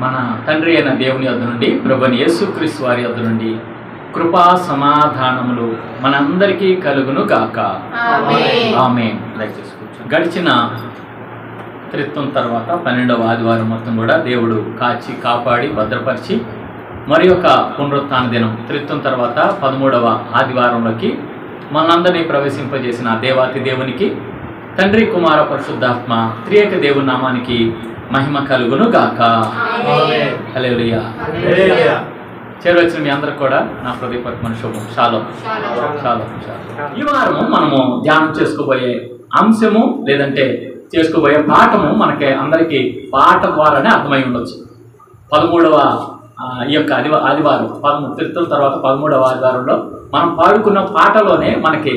మన తండ్రి అయిన దేవుని యొద్ద నుండి ప్రభువైన యేసుక్రీస్తు వారి యొద్ద నుండి కృపా సమాధానములు మనందరికీ కలుగును గాక. ఆమేన్. గడిచిన త్రిత్వం తర్వాత 12వ ఆదివారం మొత్తం కూడా దేవుడు కాచి కాపాడి భద్రపరిచి మరి ఒక పునరుత్థాన దినం త్రిత్వం తర్వాత 13వ ఆదివారంలోకి మనందరినీ ప్రవేశింపజేసిన దేవాతి దేవునికి తండ్రి కుమార పరిశుద్ధాత్మ త్రియేక దేవుని నామానికి మహిమ కలుగును గాక. హల్లెలూయా. చేరవచ్చిన మీ అందరికి కూడా నా హృదయపూర్వకమైన శుభం. షాలోం. ఈ వారము మనము ధ్యానం చేసుకోబోయే అంశము లేదంటే చేసుకోబోయే పాఠము మనకి అందరికీ పాట ద్వారానే అర్థమై ఉండొచ్చు. 13వ ఈ యొక్క ఆదివారం త్రిత్వం తర్వాత 13వ ఆదివారంలో మనం పాడుకున్న పాటలోనే మనకి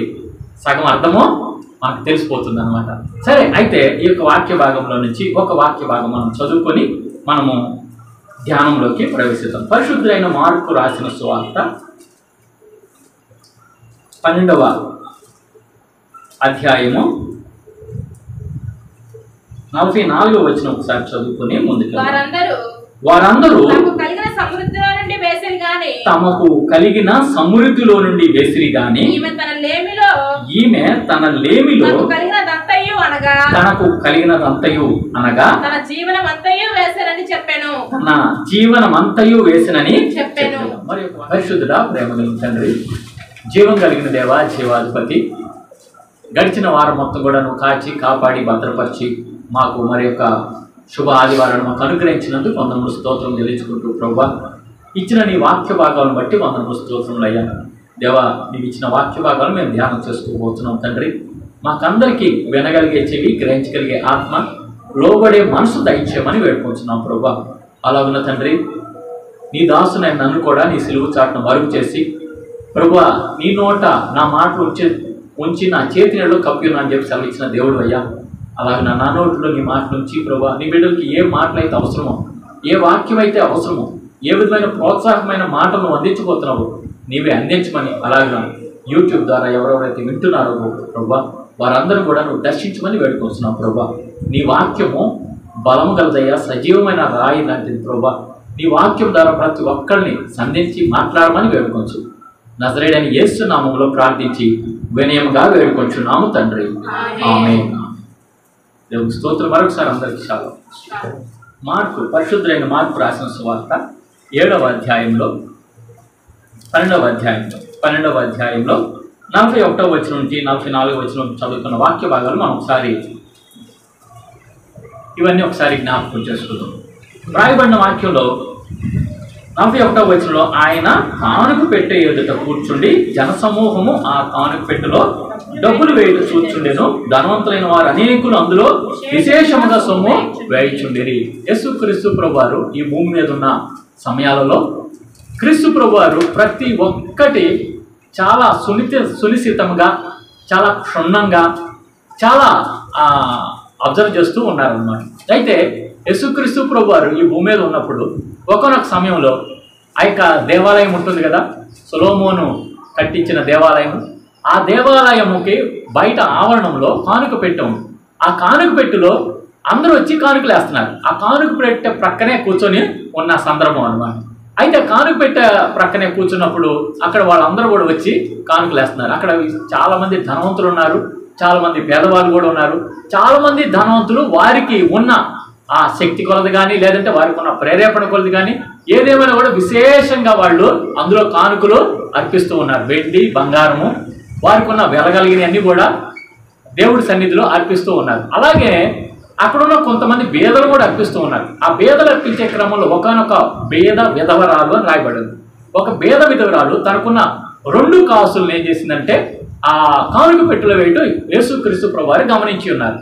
సగం అర్థము మనకు తెలిసిపోతుంది అనమాట. సరే, అయితే ఈ యొక్క వాక్య భాగంలో నుంచి ఒక వాక్య భాగం మనం చదువుకొని మనము ధ్యానంలోకి ప్రవేశిద్దాం. పరిశుద్ధులైన మార్కు రాసిన సువార్త 12వ అధ్యాయము 44వ వచనం ఒకసారి చదువుకొని ముందుకు. వారందరూ తమకు కలిగిన సమృద్ధిలో నుండి వేసిరి గాని ఈమె తన లేమిలో తనకు కలిగినదంతయు అనగా తన జీవనమంతయు వేసనని చెప్పాను. మరి పరిశుద్ధుడా, ప్రేమ కలిగిన తండ్రి, జీవం కలిగిన దేవా, జీవాధిపతి, గడిచిన వారం మొత్తం కూడా నువ్వు కాచి కాపాడి భద్రపరిచి మాకు మరి యొక్క శుభ ఆదివారాన్ని మాకు అనుగ్రహించినందుకు వందనములు స్తోత్రం చెల్లించుకుంటూ ప్రభువా, ఇచ్చిన నీ వాక్య భాగాలను బట్టి వందనములు స్తోత్రములు అయ్యా. దేవా, నీవు ఇచ్చిన వాక్య భాగాలను మేము ధ్యానం చేసుకోబోతున్నాం తండ్రి. మాకందరికీ వినగలిగే చెవి, గ్రహించగలిగే ఆత్మ, లోబడే మనసు దయచేయమని వేడుకుంటున్నాం ప్రభువా. అలాగున్న తండ్రి, నీ దాసునైన నన్ను కూడా నీ సిలువు చాటును మరుగు చేసి ప్రభువా, నీ నోట నా మాటలు ఉంచి నా చేతి నీళ్ళు కప్పినా అని చెప్పి సెలవిచ్చిన దేవుడు అయ్యా. అలాగే నా నోట్లో నీ మాటలు ఉంచి ప్రభువా, నీ బిడ్డలకి ఏ మాటలు అయితే అవసరమో, ఏ వాక్యం అయితే అవసరమో, ఏ విధమైన ప్రోత్సాహమైన మాటలను అందించబోతున్నావు నీవే అందించమని, అలాగే యూట్యూబ్ ద్వారా ఎవరెవరైతే వింటున్నారో ప్రభువా, వారందరూ కూడా నువ్వు దర్శించమని వేడుకొస్తున్నావు ప్రభువా. నీ వాక్యము బలము గలదయ్యా, సజీవమైన రాయి లాంటిది ప్రభువా. నీ వాక్యం ద్వారా ప్రతి ఒక్కరిని సంధించి మాట్లాడమని వేడుకొంచు. నజరేయుడైన యేసు నామములో ప్రార్థించి వినయముగా వేడుకొంచున్నాము తండ్రి. ఆమేన్. దేవుని స్తోత్రం. మరొకసారి అందరికీ షాలోం. పరిశుద్ధులైన మార్కు రాసిన సువార్త 7వ అధ్యాయంలో 12వ అధ్యాయంలో 41వ వచనం నుంచి 44వ వచనం చదువుతున్న వాక్య భాగాలు మనం ఇవన్నీ ఒకసారి జ్ఞాపకం చేసుకుందాం. రాయబడిన వాక్యంలో 41వ వచనంలో ఆయన కానుక పెట్టె ఎదుట కూర్చుండి జనసమూహము ఆ కానుక పెట్టెలో డబ్బులు వేయుట చూచుండెను. ధనవంతులైన వారు అనేకులు అందులో విశేషముగా సొమ్ము వేయుచుండిరి. యేసుక్రీస్తు ప్రభువారు ఈ భూమి మీద ఉన్న సమయాలలో క్రీస్తు ప్రభువారు ప్రతి ఒక్కటి చాలా సునిశ్చితంగా, చాలా క్షుణ్ణంగా, చాలా అబ్జర్వ్ చేస్తూ ఉన్నారన్నమాట. అయితే యేసుక్రీస్తు ప్రభువారు ఈ భూమి మీద ఉన్నప్పుడు ఒక్కొక్క సమయంలో ఆ యొక్క దేవాలయం ఉంటుంది కదా, సొలొమోను కట్టించిన దేవాలయం. ఆ దేవాలయముకి బయట ఆవరణంలో కానుక పెట్టె ఉంది. ఆ కానుక పెట్టెలో అందరూ వచ్చి కానుకలు వేస్తున్నారు. ఆ కానుక పెట్టె ప్రక్కనే కూర్చొని ఉన్న సందర్భం అన్నమాట. అయితే కానుక పెట్టె ప్రక్కనే కూర్చున్నప్పుడు అక్కడ వాళ్ళందరూ కూడా వచ్చి కానుకలు వేస్తున్నారు. అక్కడ చాలా మంది ధనవంతులు ఉన్నారు, చాలా మంది పేదవాళ్ళు కూడా ఉన్నారు. చాలా మంది ధనవంతులు వారికి ఉన్న ఆ శక్తి కొలది కానీ, లేదంటే వారికి ఉన్న ప్రేరేపణ కొలది కానీ, ఏదేమైనా కూడా విశేషంగా వాళ్ళు అందులో కానుకలు అర్పిస్తూ ఉన్నారు. వెండి, బంగారము, వారికి ఉన్న వెలగలిగినవన్నీ కూడా దేవుడి సన్నిధిలో అర్పిస్తూ ఉన్నారు. అలాగే అక్కడున్న కొంతమంది బేదలు కూడా అర్పిస్తూ ఉన్నారు. ఆ బేదలు అర్పించే క్రమంలో ఒకనొక బేద విధవరాలు అని రాయబడింది. ఒక బేద విధవరాలు తనకున్న 2 కాసులను ఏం చేసిందంటే ఆ కానుక పెట్టెలో వేయటం యేసుక్రీస్తు ప్రభువారు గమనించి ఉన్నారు.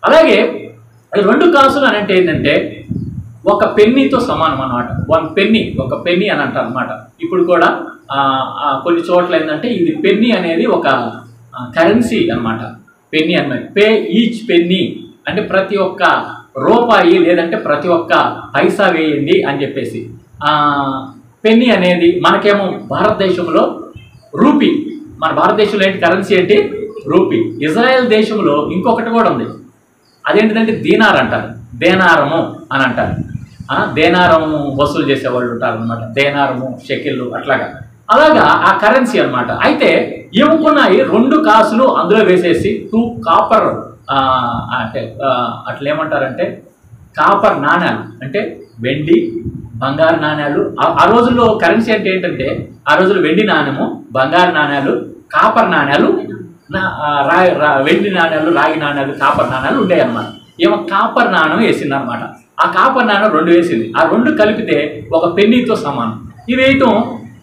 అలాగే 2 కాసులు అని అంటే ఏంటంటే ఒక పెన్నీతో సమానం అన్నమాట. 1 పెన్నీ, ఒక పెన్నీ అని అంటారు అనమాట. ఇప్పుడు కూడా కొన్ని చోట్ల ఏంటంటే ఇది పెన్నీ అనేది ఒక కరెన్సీ అనమాట. పెన్నీ అన్నమాట. పే ఈచ్ పెన్నీ అంటే ప్రతి ఒక్క రూపాయి లేదంటే ప్రతి ఒక్క పైసా వేయండి అని చెప్పేసి. పెన్నీ అనేది మనకేమో భారతదేశంలో రూపీ, మన భారతదేశంలో ఏంటి కరెన్సీ ఏంటి? రూపీ. ఇజ్రాయెల్ దేశంలో ఇంకొకటి కూడా ఉంది, అదేంటిదంటే దీనార్ అంటారు, దేనారము అని అంటారు. దేనారం వసూలు చేసేవాళ్ళు ఉంటారు అనమాట. దేనారము, షెకెళ్ళు అట్లాగా, అలాగా ఆ కరెన్సీ అనమాట. అయితే ఏముకున్నాయి 2 కాసులు అందులో వేసేసి 2 కాపర్ అంటే అట్లా ఏమంటారంటే కాపర్ నాణ్యాలు, అంటే వెండి బంగారు నాణ్యాలు. ఆ రోజుల్లో కరెన్సీ అంటే ఏంటంటే ఆ రోజుల్లో వెండి నాణ్యము, బంగారు నాణ్యాలు, కాపర్ నాణ్యాలు, వెండి నాణ్యాలు, రాగి నాణ్యాలు, కాపర్ నాణ్యాలు ఉండేవి అనమాట. ఏమో కాపర్ నాణ్యం వేసింది అనమాట. ఆ కాపర్ నాణ్యం 2 వేసింది. ఆ 2 కలిపితే ఒక పెన్నీతో సమానం. ఇది వేయటం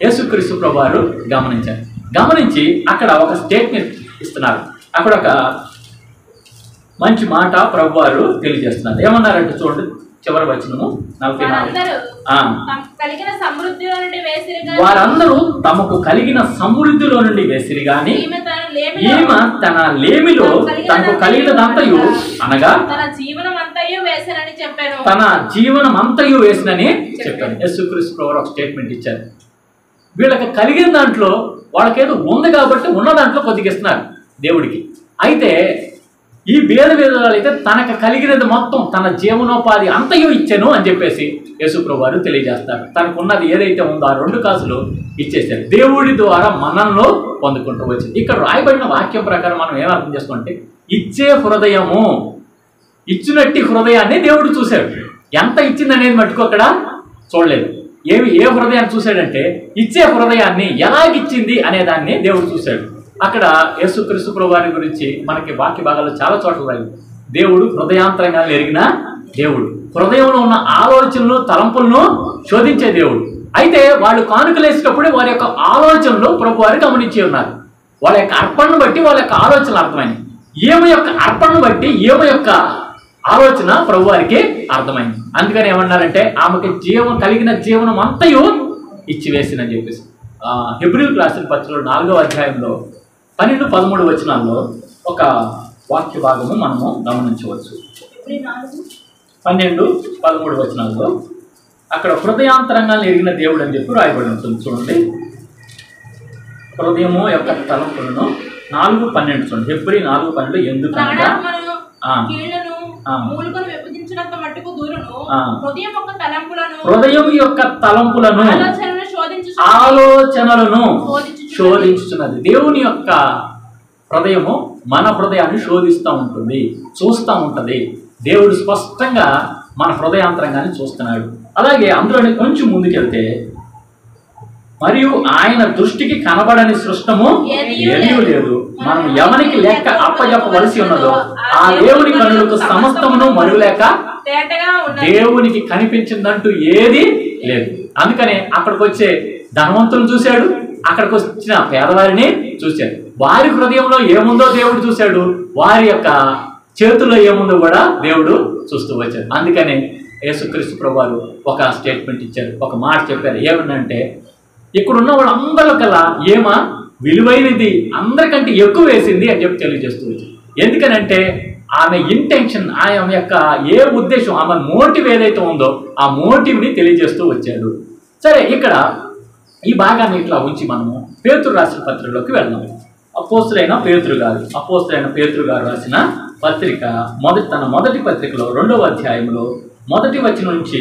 యేసుక్రీస్తు ప్రభువారు గమనించారు. గమనించి అక్కడ ఒక స్టేట్మెంట్ ఇస్తున్నారు. అక్కడ ఒక మంచి మాట ప్రభువారు తెలియజేస్తున్నారు. ఏమన్నారంటే చూడండి, చివరి వచనము 44. వారందరూ తమకు కలిగిన సమృద్ధిలో నుండి వేసిరి గాని ఈమె తన లేమిలో తనకు కలిగినదంతయు అనగా తన జీవనం అంతయు వేసినని చెప్పారు. యేసుక్రీస్తు ప్రభువారు ఒక స్టేట్మెంట్ ఇచ్చారు. వీళ్ళకి కలిగిన దాంట్లో వాళ్ళకేదో ఉంది కాబట్టి ఉన్న దాంట్లో కొద్దిగా ఇస్తున్నారు దేవుడికి. అయితే ఈ భేదాలు అయితే తనకు కలిగినది మొత్తం తన జీవనోపాధి అంతయు ఇచ్చాను అని చెప్పేసి యేసుప్రభువు వారు తెలియజేస్తారు. తనకున్నది ఏదైతే ఉందో ఆ 2 కాసులు ఇచ్చేసారు. దేవుడి ద్వారా మనల్లో పొందుకుంటూ వచ్చింది. ఇక్కడ రాయబడిన వాక్యం ప్రకారం మనం ఏం అర్థం చేసుకుంటే ఇచ్చే హృదయము, ఇచ్చినట్టి హృదయాన్ని దేవుడు చూశాడు. ఎంత ఇచ్చింది అనేది మట్టుకు అక్కడ చూడలేదు. ఏ హృదయాన్ని చూశాడంటే ఇచ్చే హృదయాన్ని ఎలాగిచ్చింది అనే దాన్ని దేవుడు చూశాడు. అక్కడ యేసుక్రీస్తు ప్రభువారి గురించి మనకి వాక్య భాగాల్లో చాలా చోట్ల రాయి. దేవుడు హృదయాంతరంగా ఎరిగిన దేవుడు, హృదయంలో ఉన్న ఆలోచనలు తలంపులను శోధించే దేవుడు. అయితే వాళ్ళు కానుకలేసేటప్పుడు వారి యొక్క ఆలోచనలు ప్రభువారు గమనించి ఉన్నారు. వాళ్ళ యొక్క అర్పణను బట్టి వాళ్ళ యొక్క ఆలోచనలు అర్థమైంది. ఏమ యొక్క అర్పణను బట్టి ఏమ యొక్క ఆలోచన ప్రభువారికి అర్థమైంది. అందుకని ఏమన్నారంటే ఆమెకి కలిగిన జీవనం అంతయు ఇచ్చివేసిందని చెప్పేసి హెబ్రీయులకు రాసిన పత్రికలో 4వ అధ్యాయంలో 12-13 వచనాల్లో ఒక వాక్య భాగము మనము గమనించవచ్చు. 12-13 వచనాల్లో అక్కడ హృదయాంతరంగాన్ని ఎరిగిన దేవుడు అని చెప్పి రాయబడి ఉంటుంది. చూడండి, హృదయము యొక్క తలంపులను 4:12 చూడండి. హెబ్రీ 4:12 ఎందుకనగా హృదయం యొక్క తలంపులను ఆలోచనలను శోధించుచున్నది. దేవుని యొక్క హృదయము మన హృదయాన్ని శోధిస్తూ ఉంటుంది, చూస్తూ ఉంటుంది. దేవుడు స్పష్టంగా మన హృదయాంతరంగాన్ని చూస్తున్నాడు. అలాగే అందులోనే కొంచెం ముందుకెళ్తే మరియు ఆయన దృష్టికి కనబడని సృష్టము ఏమీ లేదు. మనం ఎవరికి లెక్క అప్పజెప్పవలసి ఉన్నదో ఆ దేవుని కన్నులకు సమస్తమును మరులేక దేవునికి కనిపించిందంటూ ఏది లేదు. అందుకనే అక్కడికి వచ్చే ధనవంతులను చూశాడు, అక్కడికి వచ్చిన పేదవారిని చూశాడు. వారి హృదయంలో ఏముందో దేవుడు చూశాడు, వారి యొక్క చేతుల్లో ఏముందో కూడా దేవుడు చూస్తూ వచ్చాడు. అందుకనే యేసుక్రీస్తు ప్రభువారు ఒక స్టేట్మెంట్ ఇచ్చారు, ఒక మాట చెప్పారు. ఏమన్నంటే ఇక్కడున్న వాళ్ళందరూ కల్లా ఏమా విలువైనది అందరికంటే ఎక్కువ వేసింది అని చెప్పి తెలియజేస్తూ వచ్చారు. ఎందుకనంటే ఆమె ఇంటెన్షన్, ఆమె యొక్క ఏ ఉద్దేశం, ఆమె మోటివ్ ఏదైతే ఉందో ఆ మోటివ్ని తెలియజేస్తూ వచ్చాడు. సరే, ఇక్కడ ఈ భాగాన్ని ఇట్లా ఉంచి మనము పేతురు రాసిన పత్రికలోకి వెళ్దాం. అపోస్తులైన పేతురు గారు రాసిన పత్రిక తన మొదటి పత్రికలో 2వ అధ్యాయంలో 1వ వచనం నుంచి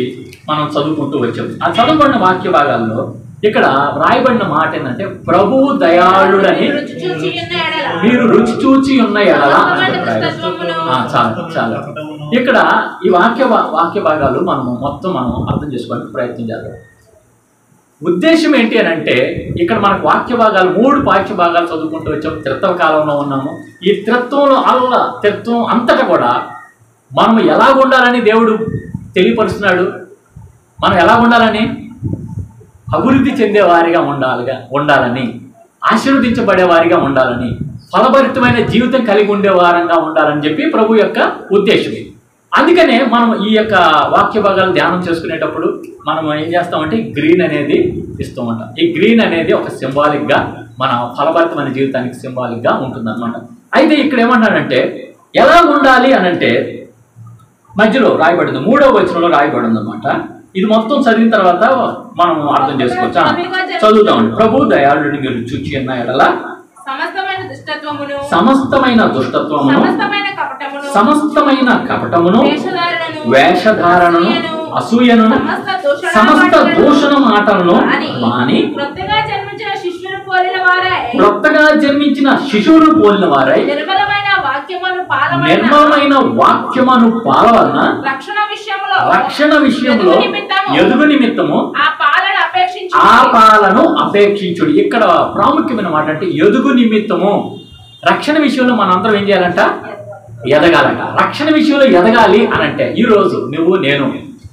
మనం చదువుకుంటూ వచ్చాము. ఆ చదువుకున్న వాక్య భాగాల్లో ఇక్కడ రాయబడిన మాట ఏంటంటే ప్రభువు దయాళుడని మీరు రుచి చూచి ఉన్న ఎడల. చాలా ఇక్కడ ఈ వాక్య భాగాలు మనం అర్థం చేసుకోవడానికి ప్రయత్నం చేద్దాం. ఉద్దేశం ఏంటి అని అంటే ఇక్కడ మనకు వాక్య భాగాలు 3 వాక్య భాగాలు చదువుకుంటూ వచ్చాము. త్రిత్వ కాలంలో ఉన్నాము. ఈ త్రిత్వం అంతటా కూడా మనం ఎలా ఉండాలని దేవుడు తెలియపరుస్తున్నాడు. మనం ఎలా ఉండాలని, అభివృద్ధి చెందే వారిగా ఉండాలని, ఆశీర్వదించబడే వారిగా ఉండాలని, ఫలభరితమైన జీవితం కలిగి ఉండే వారంగా ఉండాలని చెప్పి ప్రభు యొక్క ఉద్దేశం. అందుకనే మనం ఈ యొక్క వాక్య భాగాలు ధ్యానం చేసుకునేటప్పుడు మనం ఏం చేస్తామంటే గ్రీన్ అనేది ఇస్తూ ఉంటాం. ఈ గ్రీన్ అనేది ఒక సింబాలిక్గా మన ఫలభరితమైన జీవితానికి సింబాలిక్గా ఉంటుందన్నమాట. అయితే ఇక్కడ ఏమన్నాడంటే ఎలా ఉండాలి అనంటే మధ్యలో రాయబడింది, 3వ వచనంలో రాయబడింది అన్నమాట. ఇది మొత్తం చదివిన తర్వాత మనం అర్థం చేసుకోవచ్చు. చదువుతామండి. ప్రభు దయాళుడిని మీరు చూచి ఉన్న ఎడల సమస్తమైన దుష్టత్వమును సమస్తమైన కపటమును వేషధారణను అసూయను సమస్త దూషణ మాటలను మాని క్రొత్తగా జన్మించిన శిశువును పోలిన వారై నిర్మలమైన వాక్యమును పాలవలన రక్షణ విషయంలో ఎదుగు నిమిత్తము ఆ పాలను అపేక్షించుడు. ఇక్కడ ప్రాముఖ్యమైన మాట అంటే ఎదుగు నిమిత్తము. రక్షణ విషయంలో మనందరం ఏం చేయాలంట? ఎదగాలంట. రక్షణ విషయంలో ఎదగాలి అని అంటే ఈరోజు నువ్వు నేను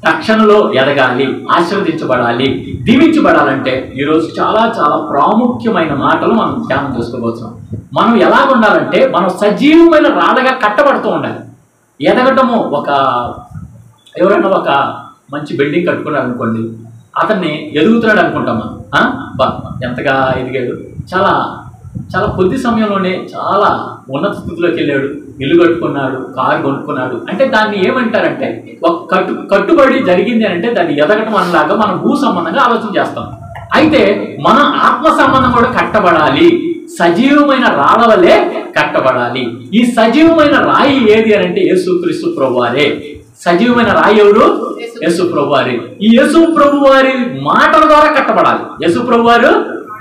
రక్షణలో ఎదగాలి, ఆశీర్వదించబడాలి, దీవించబడాలంటే ఈరోజు చాలా చాలా ప్రాముఖ్యమైన మాటలు మనం ధ్యానం చేసుకోబోతున్నాం. మనం ఎలా ఉండాలంటే మనం సజీవమైన రాళ్ళగా కట్టబడుతూ ఉండాలి. ఎదగటము ఎవరైనా ఒక మంచి బిల్డింగ్ కట్టుకున్నాడు అనుకోండి, అతన్ని ఎదుగుతున్నాడు అనుకుంటామా? ఎంతగా ఎదిగాడు, చాలా చాలా కొద్ది సమయంలోనే చాలా ఉన్నత స్థితిలోకి వెళ్ళాడు, ఇల్లు కట్టుకున్నాడు, కారు కొనుక్కున్నాడు అంటే దాన్ని ఏమంటారంటే ఒక కట్టుబడి జరిగింది అంటే దాన్ని ఎదగటం అనలాగా మనం భూ సంబంధంగా ఆలోచన చేస్తాం. అయితే మన ఆత్మ సంబంధం కూడా కట్టబడాలి, సజీవమైన రాళ్ళ వల్లే కట్టబడాలి. ఈ సజీవమైన రాయి ఏది అని అంటే యేసుక్రీస్తు ప్రభువారే. సజీవమైన రాయి ఎవరు? యేసు ప్రభువారే. ఈ యేసు ప్రభువారి మాటల ద్వారా కట్టబడాలి. యేసు ప్రభువారు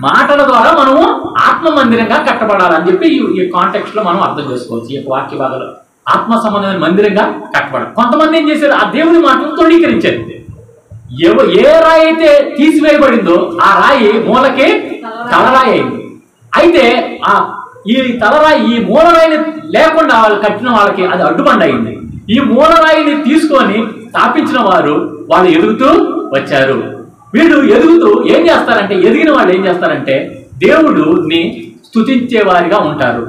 మాటల ద్వారా మనము ఆత్మ మందిరంగా కట్టబడాలని చెప్పి ఈ కాంటెక్స్ట్ లో మనం అర్థం చేసుకోవచ్చు. ఈ వాక్య భాగంలో ఆత్మ సంబంధమైన మందిరంగా కట్టబడాలి. కొంతమంది ఏం చేశారు? ఆ దేవుని మాటను తృణీకరించారు. ఏ రాయి అయితే తీసివేయబడిందో ఆ రాయి మూలకి తలరాయి అయింది. అయితే ఈ తలరాయి, ఈ మూలరాయిని లేకుండా వాళ్ళు కట్టిన వాళ్ళకి అది అడ్డుబండ అయింది. ఈ మూలరాయిని తీసుకొని స్థాపించిన వాళ్ళు ఎదుగుతూ వచ్చారు. వీళ్ళు ఎదుగుతూ ఏం చేస్తారంటే, ఎదిగిన వాళ్ళు ఏం చేస్తారంటే దేవుడిని స్తుతించే వారిగా ఉంటారు.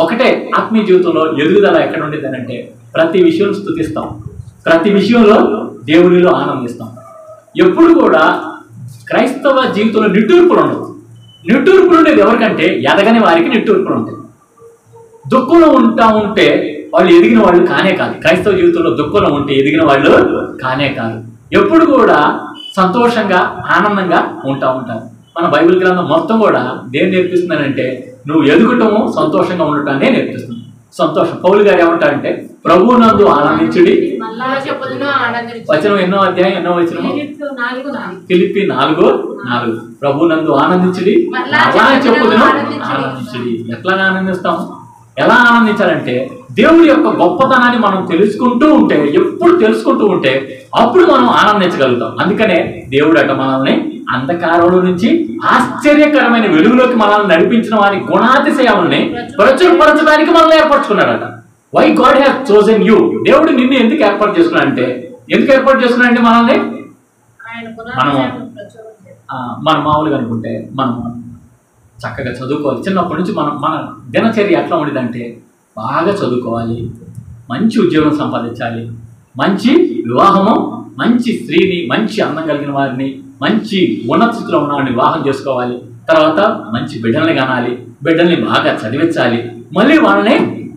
ఒకటే ఆత్మీయ జీవితంలో ఎదుగుదల ఎక్కడ ఉండేదనంటే ప్రతి విషయంలో స్తుతిస్తాం, ప్రతి విషయంలో దేవుడిలో ఆనందిస్తాం. ఎప్పుడు కూడా క్రైస్తవ జీవితంలో నిట్టూర్పులు ఉండవు. నిట్టూర్పులు ఉండేది ఎవరికంటే ఎదగని వారికి నిట్టూర్పులు ఉంటాయి. దుఃఖంలో ఉంటే వాళ్ళు ఎదిగిన వాళ్ళు కానే కాదు. క్రైస్తవ జీవితంలో దుఃఖంలో ఉంటే ఎదిగిన వాళ్ళు కానే కాదు. ఎప్పుడు కూడా సంతోషంగా ఆనందంగా ఉంటారు. మన బైబిల్ గ్రంథం మొత్తం కూడా దేని నేర్పిస్తున్నానంటే నువ్వు ఎదుగుటము సంతోషంగా ఉండటాన్ని నేర్పిస్తుంది. సంతోషం. పౌలు గారు ఏమంటారంటే ప్రభువునందు ఆనందించుడి. వచనం ఎన్నో అధ్యాయం, ఎన్నో వచనం? ఫిలిప్పీ 4:4. ప్రభువునందు ఆనందించుడి, అలా చెప్పుదును ఆనందించుడి. ఎట్లా ఆనందిస్తాము? ఎలా ఆనందించాలంటే దేవుడి యొక్క గొప్పతనాన్ని మనం తెలుసుకుంటూ ఉంటే, ఎప్పుడు తెలుసుకుంటూ ఉంటే అప్పుడు మనం ఆనందించగలుగుతాం. అందుకనే దేవుడు అట మనల్ని అంధకారంలో నుంచి ఆశ్చర్యకరమైన వెలుగులోకి మనల్ని నడిపించిన వారి గుణాతిశయాలని ప్రచురపరచడానికి మనల్ని ఏర్పరచుకున్నాడట. Why God has chosen you. దేవుడు నిన్ను ఎందుకు ఏర్పాటు చేసుకున్నాడంటే, మనల్ని మనం మామూలుగా అనుకుంటే మనం చక్కగా చదువుకోవాలి. చిన్నప్పటి నుంచి మన దినచర్య ఎట్లా ఉండేదంటే బాగా చదువుకోవాలి, మంచి ఉద్యోగం సంపాదించాలి, మంచి వివాహము, మంచి స్త్రీని, మంచి అందం కలిగిన వారిని, మంచి ఉన్నత స్థితిలో ఉన్న వారిని వివాహం చేసుకోవాలి. తర్వాత మంచి బిడ్డల్ని కనాలి, బిడ్డల్ని బాగా చదివించాలి, మళ్ళీ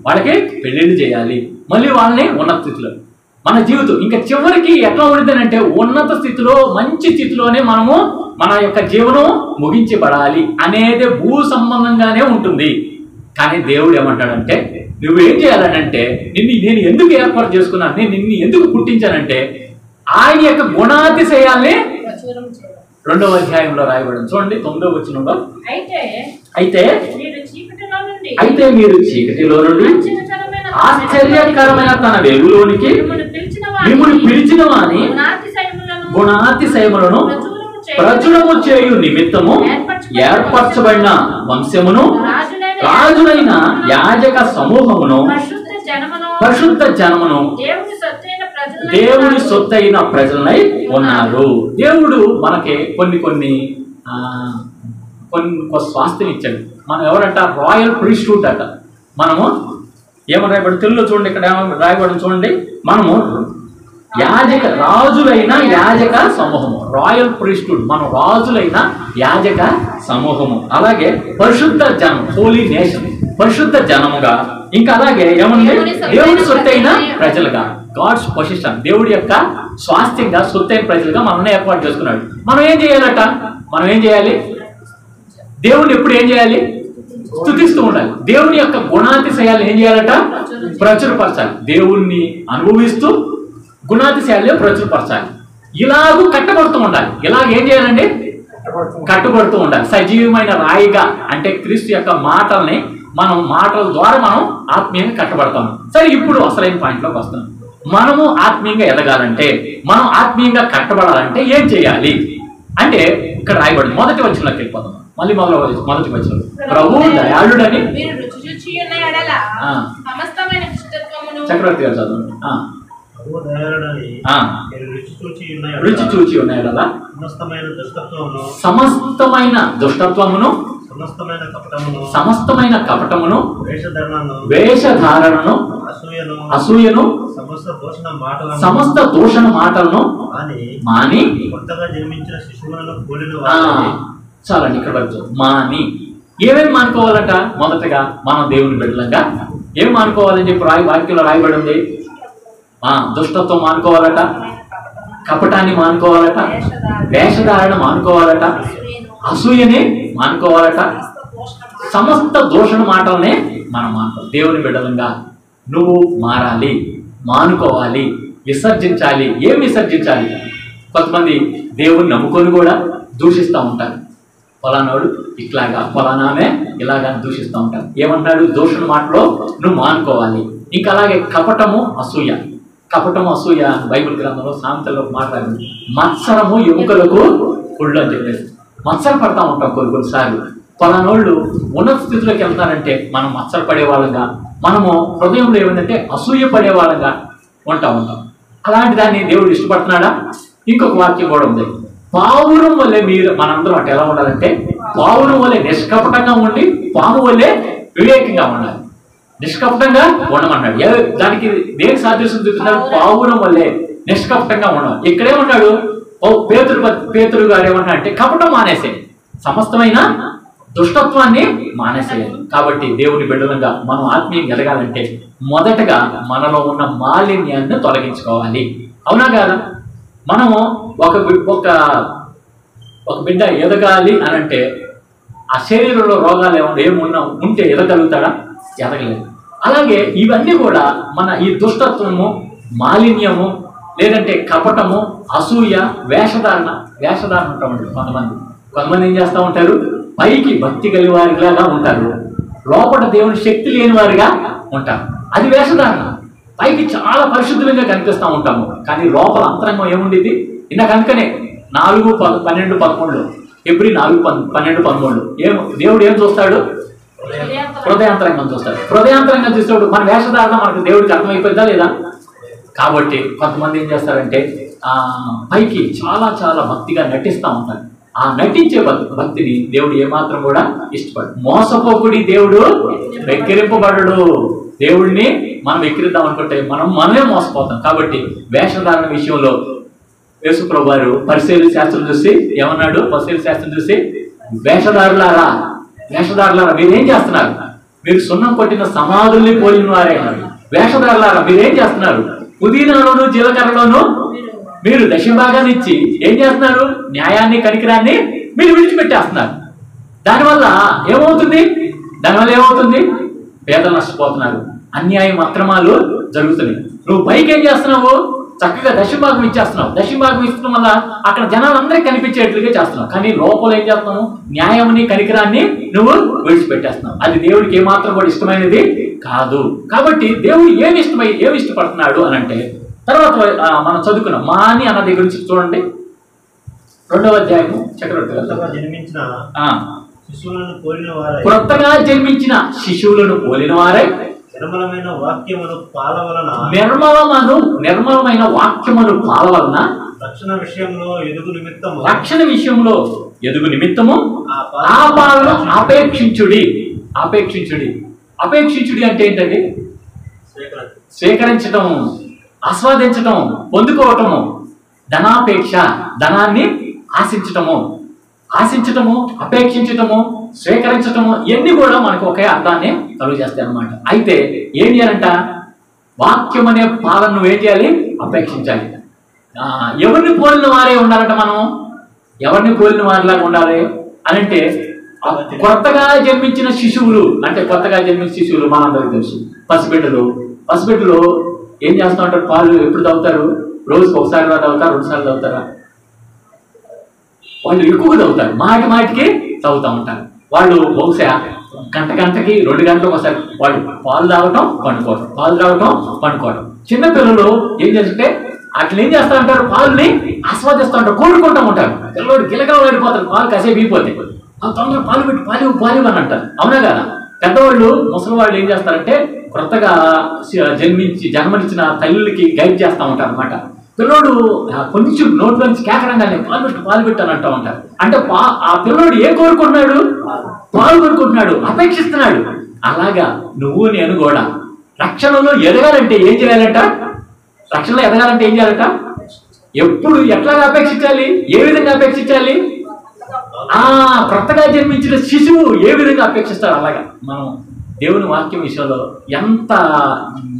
వాళ్ళకి పెళ్ళిళ్ళు చేయాలి, మళ్ళీ వాళ్ళని ఉన్నత స్థితిలో. మన జీవితం ఇంకా చివరికి ఎట్లా ఉండేదనంటే ఉన్నత స్థితిలో, మంచి స్థితిలోనే మనము మన యొక్క జీవనం ముగించబడాలి అనేది భూ సంబంధంగానే ఉంటుంది. కానీ దేవుడు ఏమంటాడంటే నువ్వేం చేయాలనంటే నేను ఎందుకు ఏర్పాటు చేసుకున్నాను, నేను నిన్ను ఎందుకు పుట్టించానంటే ఆయన యొక్క గుణాతిశయాల్ని 2వ అధ్యాయంలో రాయబడింది. చూడండి 9వ వచనంలో, అయితే మీరు చీకటిలో నుండి ఆశ్చర్యకరమైన తన వెలుగులోనికి మిమ్మల్ని పిలిచిన వాని గుణాతిశయములను ప్రచురము చేయు నిమిత్తము ఏర్పరచబడిన వంశమును, రాజులైన యాజక సమూహమును, పరిశుద్ధ జనమును, దేవుని సొత్తైన ప్రజలై ఉన్నారు. దేవుడు మనకి కొన్ని స్వాస్థ్యం ఇచ్చాడు. మనం ఎవరంట? రాయల్ ప్రీస్ట్హుడ్ అట. మనము ఏమని రాయబడి తెలుగులో చూడండి, ఇక్కడ రాయబడి చూడండి, మనము రాజులైన యాజక సమూహము, రాయల్ ప్రీస్ట్హుడ్. మనం రాజులైన యాజక సమూహము, అలాగే పరిశుద్ధ జనం, హోలీ నేషన్, పరిశుద్ధ జనముగా, ఇంకా అలాగే ఏమన్నా దేవుడి సొత్తైన ప్రజలుగా, గాడ్స్ పొజిషన్, దేవుడి యొక్క స్వాస్థ్యంగా సొత్తైన ప్రజలుగా మనల్ని ఏర్పాటు చేసుకున్నాడు. మనం ఏం చేయాలట? మనం ఏం చేయాలి? దేవుడిని ఎప్పుడు ఏం చేయాలి? స్తుతిస్తూ ఉండాలి. దేవుని యొక్క గుణాతిశయాలు ఏం చేయాలట? ప్రచురపరచాలి. దేవుణ్ణి అనుభవిస్తూ, గుణాతిశయాలే ప్రచురపరచాలి. ఇలాగూ కట్టబడుతూ ఉండాలి. ఇలాగ ఏం చేయాలండి? కట్టుబడుతూ ఉండాలి. సజీవమైన రాయిగా అంటే క్రీస్తు యొక్క మాటల్ని మనం మాటల ద్వారా మనం ఆత్మీయంగా కట్టబడతాం. సరే, ఇప్పుడు అసలైన పాయింట్లోకి వస్తాం. మనము ఆత్మీయంగా ఎదగాలంటే, మనం ఆత్మీయంగా కట్టబడాలంటే ఏం చేయాలి అంటే ఇక్కడ రాయబడింది. మొదటి వచనంలోకి వెళ్ళిపోతాం. మళ్ళీ మొదటి వచనం, ప్రభు దయాళుడని చక్రవర్తి గారు చదవండి. రుచి చూచి ఉన్నాయి కదా సమస్తమైన దుష్టత్వమును సమస్తమైన కపటమును వేషధారణను అసూయను సమస్త దూషణ మాటలను మాని చాలండి. ఇక్కడ వరకు మాని ఏమేమి మానుకోవాలంట? మొదటగా మనం దేవుని బిడ్డలంగా ఏం మానుకోవాలని చెప్పి వాక్యంలో రాయబడి ఉంది. దుష్టత్వం మానుకోవాలట, కపటాన్ని మానుకోవాలట, వేషధారణ మానుకోవాలట, అసూయని మానుకోవాలట, సమస్త దూషణ మాటలనే మనం మానుకోవాలి. దేవుని బిడ్డలంగా నువ్వు మారాలి, మానుకోవాలి, విసర్జించాలి. ఏం విసర్జించాలి? కొంతమంది దేవుని నమ్ముకొని కూడా దూషిస్తూ ఉంటారు. ఫలానాడు ఇట్లాగా, ఫలానామే ఇలాగా దూషిస్తూ ఉంటారు. ఏమంటాడు? దూషణ మాటలో నువ్వు మానుకోవాలి. ఇంకా అలాగే కపటము, అసూయ. కపటము, అసూయ బైబిల్ గ్రంథంలో సామెతల్లో మాట్లాడింది. మత్సరము ఎముకలకు కుళ్ళు అని చెప్పేసి మత్సర పడతా ఉంటాం కొన్నిసార్లు. ఫలానోళ్ళు ఉన్నత స్థితిలోకి వెళ్తారంటే మనం మత్సర పడే వాళ్ళంగా, మనము హృదయంలో ఏమిటంటే అసూయ పడే వాళ్ళంగా ఉంటాం. అలాంటి దాన్ని దేవుడు ఇష్టపడుతున్నాడా? ఇంకొక వాక్యం కూడా ఉంది. పావురం వల్లే మీరు మనందరం అటు ఎలా ఉండాలంటే, పావురం వల్లే నిష్కపటంగా ఉండి పాము వల్లే వివేకంగా ఉండాలి. నిష్కపటంగా ఉండమన్నాడు. దానికి దేనికి సాదృశ్యం చూపిస్తున్నాడు? పావురం వల్లే నిష్కపటంగా ఉండాలి. ఇక్కడేమన్నాడు? పేతురు గారు ఏమన్నా అంటే కపటం మానేసేది, సమస్తమైన దుష్టత్వాన్ని మానేసేయాలి. కాబట్టి దేవుని బిడ్డలంగా మనం ఆత్మీయంగా ఎదగాలంటే మొదటగా మనలో ఉన్న మాలిన్యాన్ని తొలగించుకోవాలి. అవునా కాదా? మనము ఒక బిడ్డ ఎదగాలి అని అంటే ఆ శరీరంలో రోగాలు ఏమున్నా ఉంటే ఎదగలుగుతాడా? ఎదగలేదు. అలాగే ఇవన్నీ కూడా మన ఈ దుష్టత్వము, మాలిన్యము, లేదంటే కపటము, అసూయ, వేషధారణ ఉంటామండి. కొంతమంది ఏం చేస్తూ ఉంటారు? పైకి భక్తి కలిగి వారిలాగా ఉంటారు, లోపల దేవుని శక్తి లేని వారిగా ఉంటారు. అది వేషధారణ. పైకి చాలా పరిశుద్ధంగా కనిపిస్తూ ఉంటాము, కానీ లోపల అంతరంగం ఏముండేది? ఇందాక అందుకనే 4:12-11 ఎబ్రీ 4:12-13 దేవుడు ఏం చూస్తాడు? హృదయాంతరంగం చూస్తాడు. హృదయాంతరంగం చూస్తాడు. మన వేషధారణ మనకు దేవుడికి అర్థమైపోయిందా లేదా? కాబట్టి కొంతమంది ఏం చేస్తారంటే పైకి చాలా చాలా భక్తిగా నటిస్తూ ఉంటారు. ఆ నటించే భక్తిని దేవుడు ఏమాత్రం కూడా ఇష్టపడు. మోసపోకుడి దేవుడు వెక్కిరింపబడడు. దేవుడిని మనం వెక్కిరిద్దాం అనుకుంటే మనమే మోసపోతాం. కాబట్టి వేషధారణ విషయంలో యేసుప్రభువు వారు పరిశీలి శాస్త్రం చూసి ఏమన్నాడు? పరిశీలి శాస్త్రం చూసి వేషధారులారా మీరేం చేస్తున్నారు? మీరు సున్నం కొట్టిన సమాధుల్ని పోలిన వారే. వేషధారులారా మీరేం చేస్తున్నారు? పుదీనాలోను జీలకర్రలోను మీరు దశభాగాన్ని ఇచ్చి ఏం చేస్తున్నారు? న్యాయాన్ని, కనికరాన్ని మీరు విడిచిపెట్టేస్తున్నారు. దానివల్ల ఏమవుతుంది? పేదలు నష్టపోతున్నారు, అన్యాయం, అక్రమాలు జరుగుతున్నాయి. నువ్వు పైకి ఏం చేస్తున్నావు? చక్కగా దశభాగం ఇచ్చేస్తున్నావు. దశభాగం ఇచ్చడం వల్ల అక్కడ జనాలందరికీ కనిపించేట్లుగా చేస్తున్నావు, కానీ లోపల ఏం చేస్తున్నావు? న్యాయాన్ని, కనికరాన్ని నువ్వు విడిచిపెట్టేస్తున్నావు. అది దేవుడికి ఏమాత్రం కూడా ఇష్టమైనది కాదు. కాబట్టి దేవుడు ఏమి ఇష్టపడుతున్నాడు అని అంటే, తర్వాత మనం చదువుకున్నాం మాని అన్న దగ్గర నుంచి చూడండి. 2వ అధ్యాయము చక్రవర్తి క్రొత్తగా జన్మించిన శిశువులను పోలిన వారై నిర్మలమైన వాక్యమును పాలవలన రక్షణ విషయంలో ఎదుగు నిమిత్తము ఆ పాలను అపేక్షించుడి. అపేక్షించుడి అంటే ఏంటండి? స్వీకరించటం, ఆస్వాదించటం, పొందుకోవటము. ధనాపేక్ష, ధనాన్ని ఆశించటము, అపేక్షించటము, స్వీకరించటము, ఇవన్నీ కూడా మనకు ఒకే అర్థాన్ని కలుగు చేస్తాయి అన్నమాట. అయితే ఏం చేయాలంట? వాక్యం అనే పాలన నువ్వు ఏం చేయాలి? అపేక్షించాలి. ఎవరిని పోలిన వారే ఉండాలంట. మనం ఎవరిని పోలిన వారిలాగా ఉండాలి అని అంటే, కొత్తగా జన్మించిన శిశువులు అంటే, కొత్తగా జన్మించిన శిశువులు మనందరికీ తెలుసు. పసిబిడ్డలు ఏం చేస్తూ ఉంటారు? పాలు ఎప్పుడు తాగుతారు? రోజుకి ఒకసారి చదువుతారా, 2 సార్లు చదువుతారా? వాళ్ళు ఎక్కువగా చదువుతారు, మాటికి చదువుతూ ఉంటారు. వాళ్ళు బహుశా గంటకి 2 గంటలకు ఒకసారి వాళ్ళు పాలు తాగటం పండుకోవటం. చిన్నపిల్లలు ఏం చేస్తుంటే అట్లా ఏం చేస్తూ ఉంటారు, పాలుని ఆస్వాదిస్తూ ఉంటారు, కోరుకుంటూ ఉంటారు. పిల్లలు గిలగా వెళ్ళిపోతారు, పాలు కాసేపు అయిపోతాయి, తొందరగా పాలు పెట్టి పాలు అని అంటారు. అవునా కదా? పెద్దవాళ్ళు ముసలి వాళ్ళు ఏం చేస్తారంటే కొత్తగా జన్మనిచ్చిన తల్లులకి గైడ్ చేస్తూ ఉంటారు అనమాట. పిల్లోడు కొంచెం నోట్లో నుంచి కేకరంగానే పాలు పెట్టు అని అంటూ ఉంటారు. అంటే ఆ పిల్లోడు ఏం కోరుకుంటున్నాడు? పాలు కోరుకుంటున్నాడు, అపేక్షిస్తున్నాడు. అలాగా నువ్వు నేను కూడా రక్షణలో ఎదగాలంటే ఏం చేయాలంట? రక్షణలో ఎదగాలంటే ఏం చేయాలంట? ఎప్పుడు ఎట్లాగా అపేక్షించాలి? ఏ విధంగా అపేక్షించాలి? కొత్తగా జన్మించిన శిశువు ఏ విధంగా అపేక్షిస్తాడు అలాగా మనం దేవుని వాక్యం విషయంలో ఎంత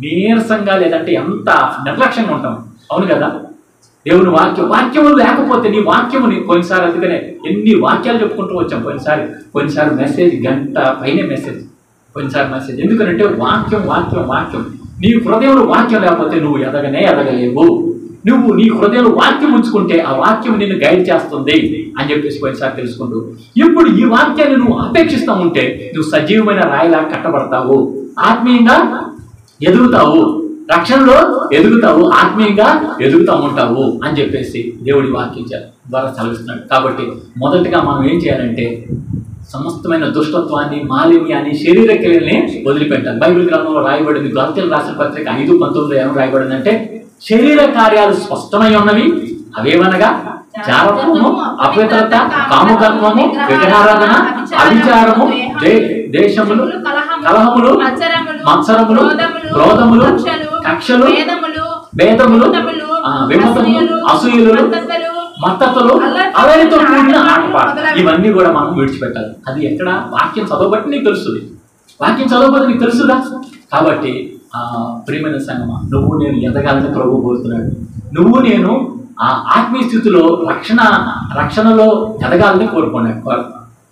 నీరసంగా లేదంటే ఎంత నిర్లక్ష్యంగా ఉంటాం. అవును కదా? దేవుని వాక్యము లేకపోతే నీ వాక్యముని కొన్నిసారి అందుకనే ఎన్ని వాక్యాలు చెప్పుకుంటూ వచ్చాం. కొన్నిసారి మెసేజ్ గంట పైనే మెసేజ్, కొన్నిసారి మెసేజ్. ఎందుకంటే వాక్యం నీ హృదయంలో వాక్యం లేకపోతే నువ్వు ఎదగలేవు. నువ్వు నీ హృదయంలో వాక్యం ఉంచుకుంటే ఆ వాక్యం నిన్ను గైడ్ చేస్తుంది అని చెప్పేసి కొన్నిసారి తెలుసుకుంటూ, ఇప్పుడు ఈ వాక్యాన్ని నువ్వు అపేక్షిస్తూ ఉంటే నువ్వు సజీవమైన రాయిలా కట్టబడతావు, ఆత్మీయంగా ఎదుగుతావు, రక్షణలో ఎదుగుతావు, ఆత్మీయంగా ఎదుగుతూ ఉంటావు అని చెప్పేసి దేవుడి వాక్యం ద్వారా చదివిస్తున్నాడు. కాబట్టి మొదటిగా మనం ఏం చేయాలంటే సమస్తమైన దుష్టత్వాన్ని, మాలిన్యాన్ని, శరీర క్రియల్ని వదిలిపెట్టాలి. బైబిల్ గ్రంథంలో రాయబడింది, గలాతీయులకు రాసిన పత్రిక 5:19 ఏమో రాయబడిందంటే శరీర కార్యాలు స్పష్టమై ఉన్నవి, అవేమనగా జారత్వము, అపవిత్రత, కాముకత్వము, విగ్రహారాధన, అవిచారము, దేశములు, కలహములు, మత్సరములు, క్రోధములు, కక్షలు, భేదములు, విమతములు, అసూయలు, మత్తతులు, అలరితో కూడిన ఆటపాట, ఇవన్నీ కూడా మనం విడిచిపెట్టాలి. అది ఎక్కడ? వాక్యం చదవబట్టి నీకు తెలుస్తుంది. వాక్యం చదవబట్టి నీకు తెలుసుదా? కాబట్టి ప్రియమైన సంగమా, నువ్వు నేను ఎదగాలని ప్రభువు కోరుతున్నాడు. నువ్వు నేను ఆ ఆత్మీయ స్థితిలో రక్షణలో ఎదగాలని కోరుకున్నాడు.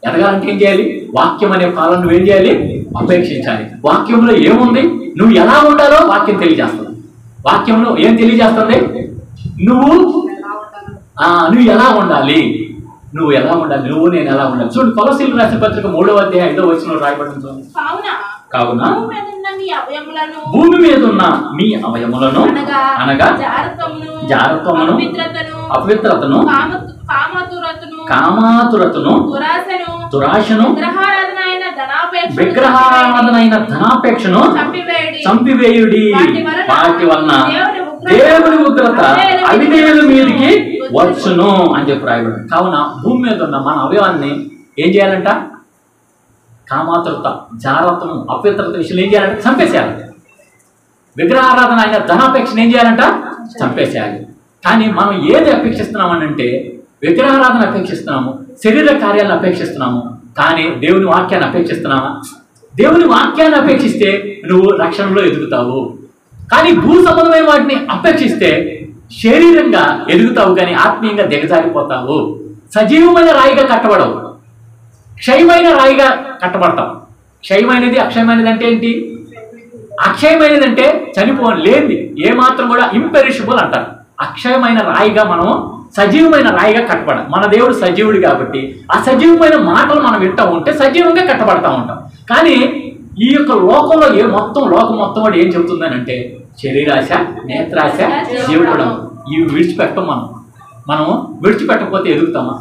ఎదగాలంటే ఏం చేయాలి? వాక్యం అనే పాలన నువ్వు ఏం చేయాలి? అపేక్షించాలి. వాక్యంలో ఏముంది? నువ్వు ఎలా ఉండాలో వాక్యం తెలియజేస్తుంది. వాక్యంలో ఏం తెలియజేస్తుంది? నువ్వు ఎలా ఉండాలి, నువ్వు నేను ఎలా ఉండాలి. చూడండి, కొలస్సీయులకు రాసిన పత్రిక 3వ అధ్యాయం 5వ వచనంలో రాయబడింది. కావున భూమి మీద ఉన్న మీ అవయములను అనగా జారత్వమును, అపవిత్రతను, కామాతురతను, దురాశను, విగ్రహారాధనైన ధనాపేక్షను చంపివేయుడి. వాటి వలన దేవుని ఉగ్రత అవిధేయుల మీదకి వచ్చును అని చెప్పి రాయబడి. కావున భూమి మీద ఉన్న మన అవయవాన్ని ఏం చేయాలంట? కామాతురత, జారత్వము, అపవిత్రత విషయంలో ఏం చేయాలంటే చంపేసేయాలి. విగ్రహారాధన అయిన ధనాపేక్షను ఏం చేయాలంట? చంపేసేయాలి. కానీ మనం ఏది అపేక్షిస్తున్నామని అంటే విగ్రహారాధన అపేక్షిస్తున్నాము, శరీర కార్యాలను అపేక్షిస్తున్నాము, కానీ దేవుని వాక్యాన్ని అపేక్షిస్తున్నామా? దేవుని వాక్యాన్ని అపేక్షిస్తే నువ్వు రక్షణలో ఎదుగుతావు. కానీ భూ సంబంధమైన వాటిని అపేక్షిస్తే శరీరంగా ఎదుగుతావు, కానీ ఆత్మీయంగా దిగజారిపోతావు. సజీవమైన రాయిగా కట్టబడవు, క్షయమైన రాయిగా కట్టబడతావు. క్షయమైనది, అక్షయమైనది అంటే ఏంటి? అక్షయమైనది అంటే లేనిది, ఏమాత్రం కూడా ఇంపెరిషబుల్ అంటారు. అక్షయమైన రాయిగా మనం సజీవమైన రాయిగా కట్టబడాలి. మన దేవుడు సజీవుడు కాబట్టి ఆ సజీవమైన మాటలు మనం వింటూ ఉంటే సజీవంగా కట్టబడతా ఉంటాం. కానీ ఈ యొక్క లోకంలో లోకం మొత్తం కూడా ఏం చెబుతుందని అంటే శరీరాశ, నేత్రాశ, జీవడం, ఇవి విడిచిపెట్టం. మనం విడిచిపెట్టకపోతే ఎదుగుతామా?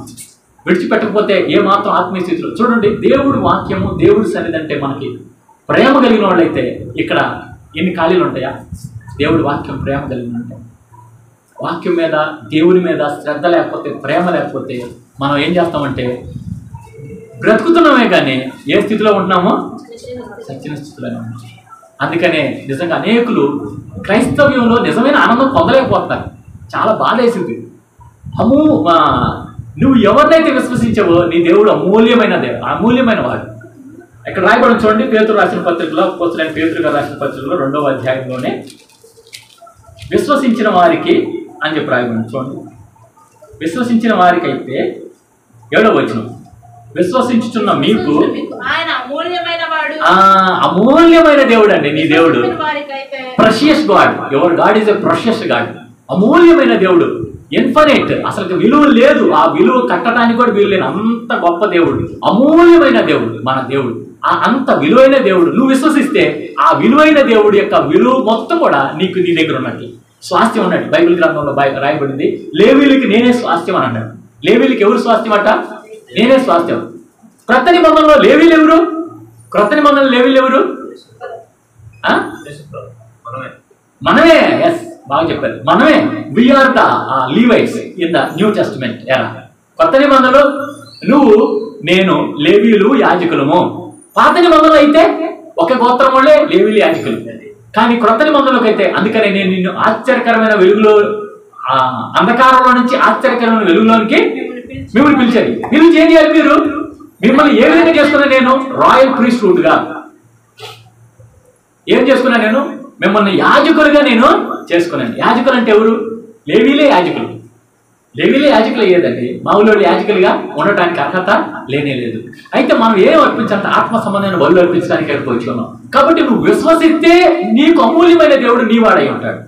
విడిచిపెట్టకపోతే ఏమాత్రం ఆత్మీయ స్థితిలో చూడండి, దేవుడి వాక్యము, దేవుడి సన్నిధి అంటే మనకి ప్రేమ కలిగిన వాళ్ళైతే ఇక్కడ ఎన్ని ఖాళీలు ఉంటాయా? దేవుడి వాక్యం ప్రేమ కలిగిన ఉంటాయి. వాక్యం మీద, దేవుని మీద శ్రద్ధ లేకపోతే, ప్రేమ లేకపోతే మనం ఏం చేస్తామంటే బ్రతుకుతున్నామే కానీ ఏ స్థితిలో ఉంటున్నామో సచ్చిన స్థితిలోనే ఉన్నాం. అందుకనే నిజంగా అనేకులు క్రైస్తవ్యంలో నిజమైన ఆనందం పొందలేకపోతారు. చాలా బాధ వేసింది. నువ్వు ఎవరినైతే విశ్వసించావో నీ దేవుడు అమూల్యమైన వాడు. ఇక్కడ రాయబడి చూడండి, పేతురు రాసిన పత్రికలో, అపోస్తలుడైన పేతురు గారు రాసిన పత్రికలో 2వ అధ్యాయంలోనే విశ్వసించిన వారికి అని చెప్పి రాయబడి చూడండి. విశ్వసించిన వారికి అయితే 7వ వచనం, విశ్వసించుచున్న మీకు అమూల్యమైన దేవుడు అండి నీ దేవుడు. Precious God, your God is a precious God. అమూల్యమైన దేవుడు, ఇన్ఫినిట్, అసలు విలువ లేదు, ఆ విలువ కట్టడానికి కూడా విలువ లేదు, అంత గొప్ప దేవుడు, అమూల్యమైన దేవుడు మన దేవుడు. అంత విలువైన దేవుడు నువ్వు విశ్వసిస్తే ఆ విలువైన దేవుడి యొక్క విలువ మొత్తం కూడా నీ దగ్గర ఉన్నట్టు, స్వాస్థ్యం ఉన్నట్టు. బైబిల్ గ్రంథంలో రాయబడింది, లేవీలకి నేనే స్వాస్థ్యం అని అన్నాడు. లేవీలకి ఎవరు స్వాస్థ్యం అట? నేనే స్వాస్థ్యం. క్రొత్త నిబంధనలో లేవీలు ఎవరు? క్రొత్త నిబంధనలు లేవీలు ఎవరు? మనమే. ఎస్, బాగా చెప్పారు, మనమే. We are the Levites in the New Testament era. కొత్త నిబంధనలు నువ్వు నేను లేవీలు యాజకులము. పాత నిబంధనలు అయితే ఒక గోత్రం వాళ్ళే లేవీలు యాజకులు. కానీ క్రొత్త నిబంధనలకు అయితే, అందుకనే నేను నిన్ను ఆశ్చర్యకరమైన వెలుగులో, అంధకారంలో నుంచి ఆశ్చర్యకరమైన వెలుగులోనికి మిమ్మల్ని పిలిచారు. పిలిచి ఏం చేయాలి? మీరు మిమ్మల్ని ఏ విధంగా చేసుకున్నా? నేను రాయల్ ప్రీస్ట్హుడ్ గా ఏం చేసుకున్నా? నేను మిమ్మల్ని యాజకులుగా నేను చేసుకున్నాను. యాజకులు అంటే ఎవరు? లేవీలే యాజకులు. లేవీలే యాజకులు అయ్యేదండి. మామూలు యాజకులుగా ఉండటానికి అర్హత లేనే లేదు. అయితే మనం ఏం అర్పించాలంటే ఆత్మ సంబంధమైన బలు అర్పించడానికి వెళ్ళిపోతున్నాం. కాబట్టి నువ్వు విశ్వసిస్తే నీకు అమూల్యమైన దేవుడు నీ వాడై ఉంటాడు.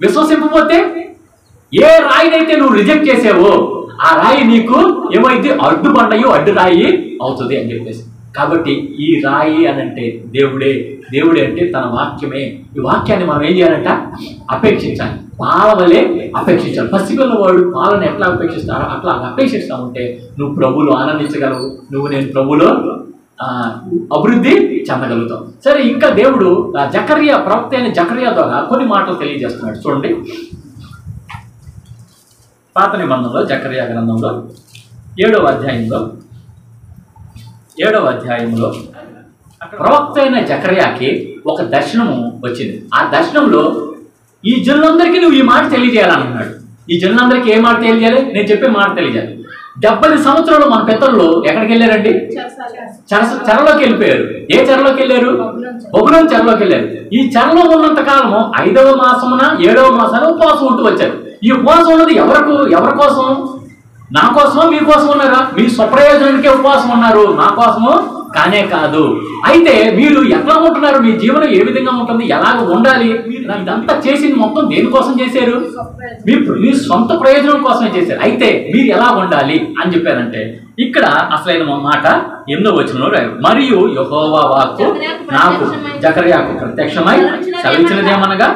విశ్వసింపకపోతే ఏ రాయినైతే నువ్వు రిజెక్ట్ చేసావో ఆ రాయి నీకు ఏమైతే అడ్డు బండయో అడ్డు రాయి అవుతుంది అని చెప్పేసి. కాబట్టి ఈ రాయి అని అంటే దేవుడే. దేవుడే అంటే తన వాక్యమే. ఈ వాక్యాన్ని మనం ఏం చేయాలంట? అపేక్షించాలి. పాల వలె అపేక్షించాలి. పసిపిల్లవాడు పాలను ఎట్లా అపేక్షిస్తారో అట్లా అపేక్షిస్తా ఉంటే నువ్వు ప్రభువులో ఆనందించగలవు. నేను ప్రభువులో అభివృద్ధి చెందగలుగుతాం. సరే, ఇంకా దేవుడు జకర్యా, ప్రవక్త అయిన జకర్యా ద్వారా కొన్ని మాటలు తెలియజేస్తున్నాడు. చూడండి, పాత నిబంధనలో జకర్యా గ్రంథంలో 7వ అధ్యాయంలో ప్రవక్త అయిన జకర్యాకి ఒక దర్శనము వచ్చింది. ఆ దర్శనంలో ఈ జనులందరికీ నువ్వు ఈ మాట తెలియజేయాలన్నాడు. ఈ జనులందరికీ ఏ మాట తెలియజేయాలి? నేను చెప్పే మాట తెలియజేయాలి. 70 సంవత్సరాలు మన పెద్దలు ఎక్కడికి వెళ్ళారండి? చెరలోకి వెళ్ళిపోయారు. ఏ చెరలోకి వెళ్ళారు? బబులోను చెరలోకి వెళ్ళారు. ఈ చెరలో ఉన్నంత కాలము 5వ మాసమున 7వ మాసాన ఉపవాసం ఉంటూ వచ్చారు. ఈ ఉపవాసం ఉన్నది ఎవరి కోసం? నా కోసమో మీ కోసం ఉన్నారా? మీ స్వప్రయోజనానికే ఉపవాసం ఉన్నారు, నా కోసము కానే కాదు. అయితే మీరు ఎట్లా ఉంటున్నారు? మీ జీవనం ఏ విధంగా ఉంటుంది? ఎలాగ ఉండాలి? ఇదంతా చేసింది మొత్తం దేనికోసం చేశారు? మీ సొంత ప్రయోజనం కోసమే చేశారు. అయితే మీరు ఎలా ఉండాలి అని చెప్పారంటే ఇక్కడ అసలైన మాట 8వ వచనంలో రాయరు. మరియు యెహోవా వాక్కు నాకు జకర్యాకు ప్రత్యక్షమై సెలవిచ్చినదేమనగా,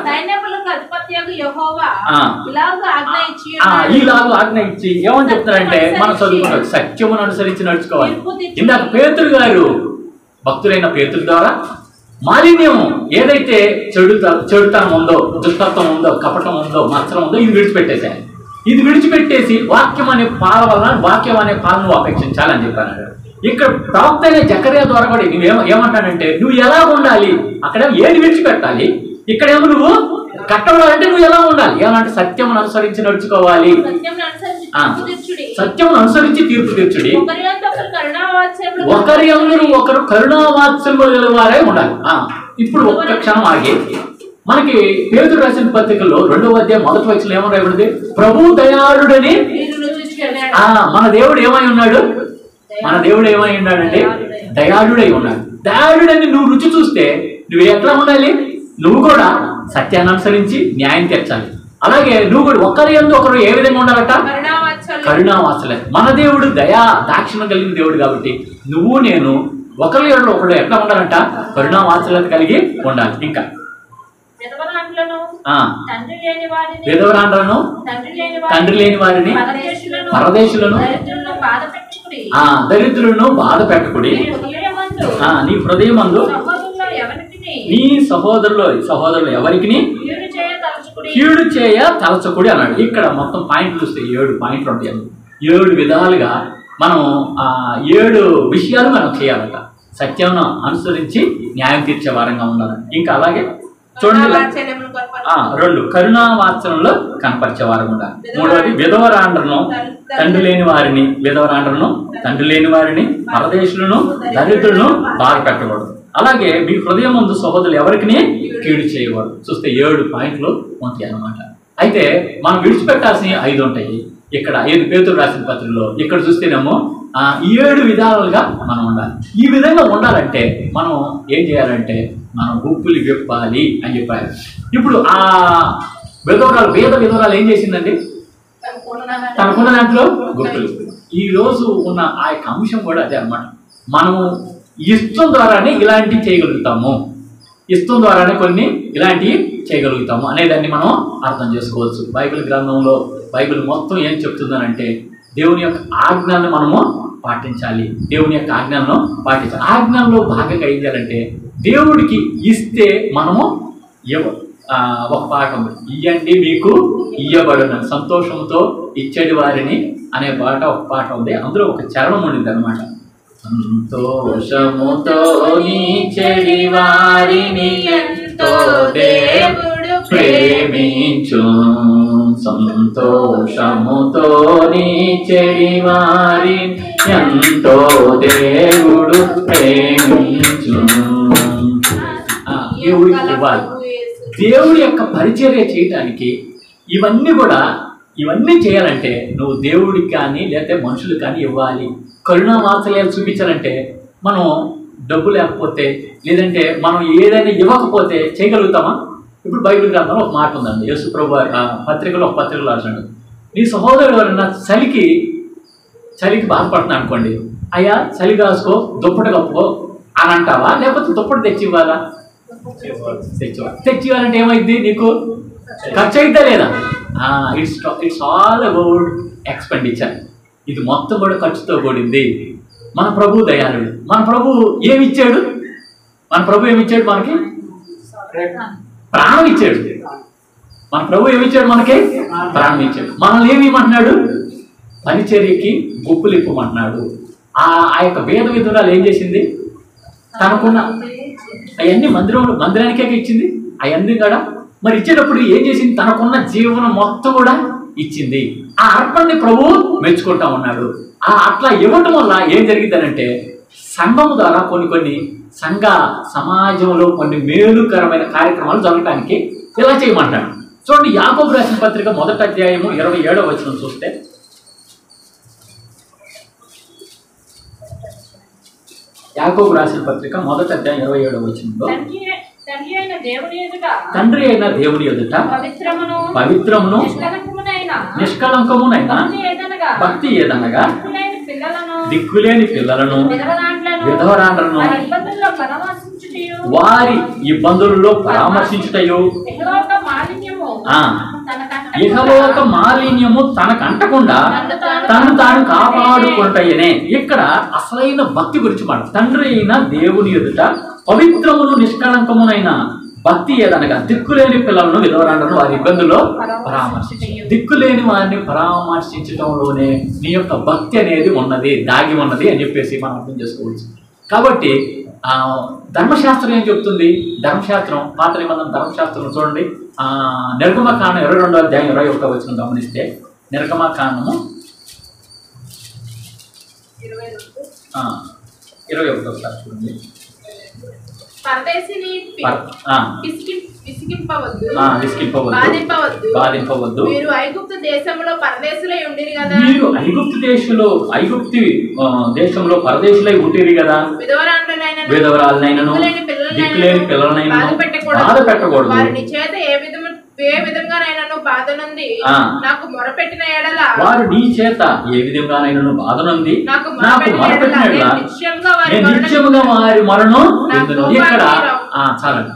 ఈలాగు ఆజ్ఞ ఇచ్చి ఏమని చెప్తారంటే, మనం చదువుకున్నాం, సత్యమును అనుసరించి నడుచుకోవాలి. ఇందాక పేతురు గారు, భక్తులైన పేతురు ద్వారా మాలిన్యం ఏదైతే చెడుతనం ఉందో, దుష్టత్వం ఉందో, కపటం ఉందో, మత్సరం ఉందో ఇది విడిచిపెట్టేశాను. ఇది విడిచిపెట్టేసి వాక్యం అనే పాల వలన వాక్యం అనే పాలను అపేక్షించాలని చెప్పాను. ఇక్కడ ప్రవక్త అయిన జకర్యా ద్వారా కూడా ఏమంటానంటే నువ్వు ఎలా ఉండాలి, అక్కడ ఏది విడిచిపెట్టాలి, ఇక్కడేమో నువ్వు కట్టబడాలంటే నువ్వు ఎలా ఉండాలి? ఏమంటే సత్యమును అనుసరించి నడుచుకోవాలి. సత్యమును అనుసరించి తీర్పు తీర్చుడి. ఒకరి అందరూ ఒకరు కరుణావాత్సల్యములు గలవారై ఉండాలి. ఇప్పుడు ఒక్క క్షణం ఆగి, మనకి పేతురు రాసిన పత్రికల్లో 2వ అధ్యాయం 1వ వచనంలో ఏమని రాయబడింది? ప్రభు దయాళుడని. మన దేవుడు ఏమై ఉన్నాడు? మన దేవుడు ఏమై ఉన్నాడంటే దయాళుడై ఉన్నాడు. దయాళుడని నువ్వు రుచి చూస్తే నువ్వు ఎట్లా ఉండాలి? నువ్వు కూడా సత్యాన్ని అనుసరించి న్యాయం తీర్చాలి. అలాగే నువ్వు కూడా ఒకరి యందు ఒకరు ఏ విధంగా ఉండాలట? కరుణావాత్సల్యం. మన దేవుడు దయా దాక్షిణ్యం కలిగిన దేవుడు కాబట్టి నువ్వు నేను ఒకరి యందు ఒకరు ఎట్లా ఉండాలంట? కరుణావాత్సల్యత కలిగి ఉండాలి. ఇంకా విధవరాండ్రను, తండ్రి లేని వారిని, పరదేశులను, దరిద్రులను బాధ పెట్టకుడి. నీ హృదయమందు నీ సహోదరులు ఎవరికి కీడు చేయ తలచకుడి అన్నాడు. ఇక్కడ మొత్తం పాయింట్లు చూస్తే 7 పాయింట్లు ఉంటాయి. 7 విధాలుగా మనం 7 విషయాలు మనం చేయాలట. సత్యమును అనుసరించి న్యాయం తీర్చే వారంగా ఉండాలని. ఇంకా అలాగే చూడండి, 2 కరుణావాత్సల్యంలో కనపరిచే వారంగా ఉండాలి. 3వది విధవరాండ్రను, తండ్రి లేని వారిని, పరదేశులను, దరిద్రులను బాధ పెట్టకూడదు. అలాగే మీ హృదయం ముందు సహోదరులు ఎవరికి కీడు చేయకూడదు. చూస్తే 7 పాయింట్లు ఉంటాయి అన్నమాట. అయితే మనం విడిచిపెట్టాల్సిన 5 ఉంటాయి. ఇక్కడ పేతురు రాసిన పత్రికలో ఇక్కడ చూస్తేనేమో 7 విధాలుగా మనం ఉండాలి. ఈ విధంగా ఉండాలంటే మనం ఏం చేయాలంటే మనం గుప్పులు విప్పాలి అని చెప్పారు. ఇప్పుడు విధవరాలు ఏం చేసిందండి? తనకున్న దాంట్లో గుర్తులు. ఈ రోజు ఉన్న ఆ యొక్క అంశం కూడా అదే అన్నమాట. మనము ఇష్టం ద్వారానే ఇలాంటివి చేయగలుగుతాము, ఇష్టం ద్వారానే కొన్ని ఇలాంటివి చేయగలుగుతాము అనేదాన్ని మనం అర్థం చేసుకోవచ్చు. బైబిల్ గ్రంథంలో బైబిల్ మొత్తం ఏం చెప్తుందనంటే దేవుని యొక్క ఆజ్ఞలను మనము పాటించాలి, దేవుని యొక్క ఆజ్ఞలను పాటించాలి. ఆజ్ఞల్లో భాగంగా ఏం చేయాలంటే దేవుడికి ఇస్తే మనము ఒక పాట ఉంది, ఇయ్యండి మీకు ఇయ్యబడును సంతోషంతో ఇచ్చేది వారిని అనే ఒక పాట ఉంది. అందులో ఒక చరణం ఉండింది అనమాట. సంతోషముతో ఇచ్చేది వారిని ఎంతో దేవుడు ప్రేమించు, సంతోషముతో ఇచ్చేది వారిని ఎంతో దేవుడు ప్రేమించు. దేవుడికి ఇవ్వాలి. దేవుడి యొక్క పరిచర్య చేయడానికి ఇవన్నీ చేయాలంటే నువ్వు దేవుడికి కానీ లేకపోతే మనుషులకు కానీ ఇవ్వాలి. కరుణా వాత్సల్యాలు చూపించాలంటే మనం డబ్బు లేకపోతే లేదంటే మనం ఏదైనా ఇవ్వకపోతే చేయగలుగుతామా? ఇప్పుడు బైబిల్ గ్రంథంలో ఒక మాట ఉందండి. యేసు ప్రభు పత్రికలో రాశాడు, నీ సహోదరుడు ఎవరైనా చలికి బాధపడుతున్నా అనుకోండి, అయ్యా చలి కాసుకో దుప్పటి కప్పుకో అని అంటావా, లేకపోతే దుప్పటి తెచ్చివ్వాలా? తెచ్చివ్వాలంటే ఏమైంది? నీకు ఖర్చు అయిద్దా లేదా? It's all about expenditure. ఇది మొత్తం కూడా ఖర్చుతో కూడింది. మన ప్రభు దయాళుడు. మన ప్రభు ఏమిచ్చాడు? మనకి ప్రాణం ఇచ్చాడు. మన ప్రభు ఏమిచ్చాడు? మనకి ప్రాణం ఇచ్చాడు. మనల్ని ఏమిమంటున్నాడు? పరిచర్యకి గుప్పులిప్పమంటున్నాడు. ఆ యొక్క భేద విధురాలు ఏం చేసింది? తనకున్న అవన్నీ మందిరానికే ఇచ్చింది. అవన్నీ కూడా మరి ఇచ్చేటప్పుడు ఏం చేసింది? తనకున్న జీవనం మొత్తం కూడా ఇచ్చింది. ఆ అర్పణని ప్రభు మెచ్చుకుంటా ఉన్నాడు. అట్లా ఇవ్వటం వల్ల ఏం జరిగిందనంటే సంఘం ద్వారా కొన్ని సంఘ సమాజంలో కొన్ని మేలుకరమైన కార్యక్రమాలు జరగడానికి ఇలా చేయమంటాడు. చూడండి, యాకోబు రాసిన పత్రిక 1వ అధ్యాయము 27వ వచనం చూస్తే, యాకోబు రాసిన పత్రిక 1వ అధ్యాయం 27వ వచనంలో, తండ్రి అయిన దేవుని ఎదుట పవిత్రమును నిష్కలంకమునైన భక్తి ఏదనగా దిక్కులేని పిల్లలను విధవరాండ్రను వారి ఇబ్బందుల్లో పరామర్శించుటయు ఇహలోక మాలిన్యము తనకంటకుండా తను తాను కాపాడుకుంటాయనే. ఇక్కడ అసలైన భక్తి గురించి మాట. తండ్రి అయిన దేవుని ఎదుట పవిత్రమును నిష్కళంకమునైన భక్తి ఏదనగా దిక్కులేని పిల్లలను విధవరాండ్రను వారి ఇబ్బందుల్లో పరామర్శించు. దిక్కులేని వారిని పరామర్శించడంలోనే నీ యొక్క భక్తి అనేది ఉన్నది, దాగి ఉన్నది అని చెప్పేసి మనం అర్థం చేసుకోవచ్చు. కాబట్టి ధర్మశాస్త్రం ఏం చెప్తుంది? ధర్మశాస్త్రం, పాత నిబంధన ధర్మశాస్త్రం చూడండి. నిర్గమకాండం 22వ అధ్యాయం 21వ వచనం గమనిస్తే, నిర్గమకాండము 21వ చూడండి. బాధింపవద్దు. మీరు ఐగుప్తు దేశంలో పరదేశులై ఉండిరి కదా. ఐగుప్తు దేశంలో పరదేశులై ఉండిరి కదా. విధవరాలనైనను దిక్కులేని పిల్లలనైనా బాధ పెట్టకూడదు. వారిని చేత ఏ విధంగానైనా బాధనుంది నాకు మొరపెట్టిన ఎడల, వారు నీ చేత ఏ విధంగానైనా బాధనుంది నాకు మొరపెట్టిన ఎడల నిత్యముగా వారి మరణం. ఇక్కడ చాలండి,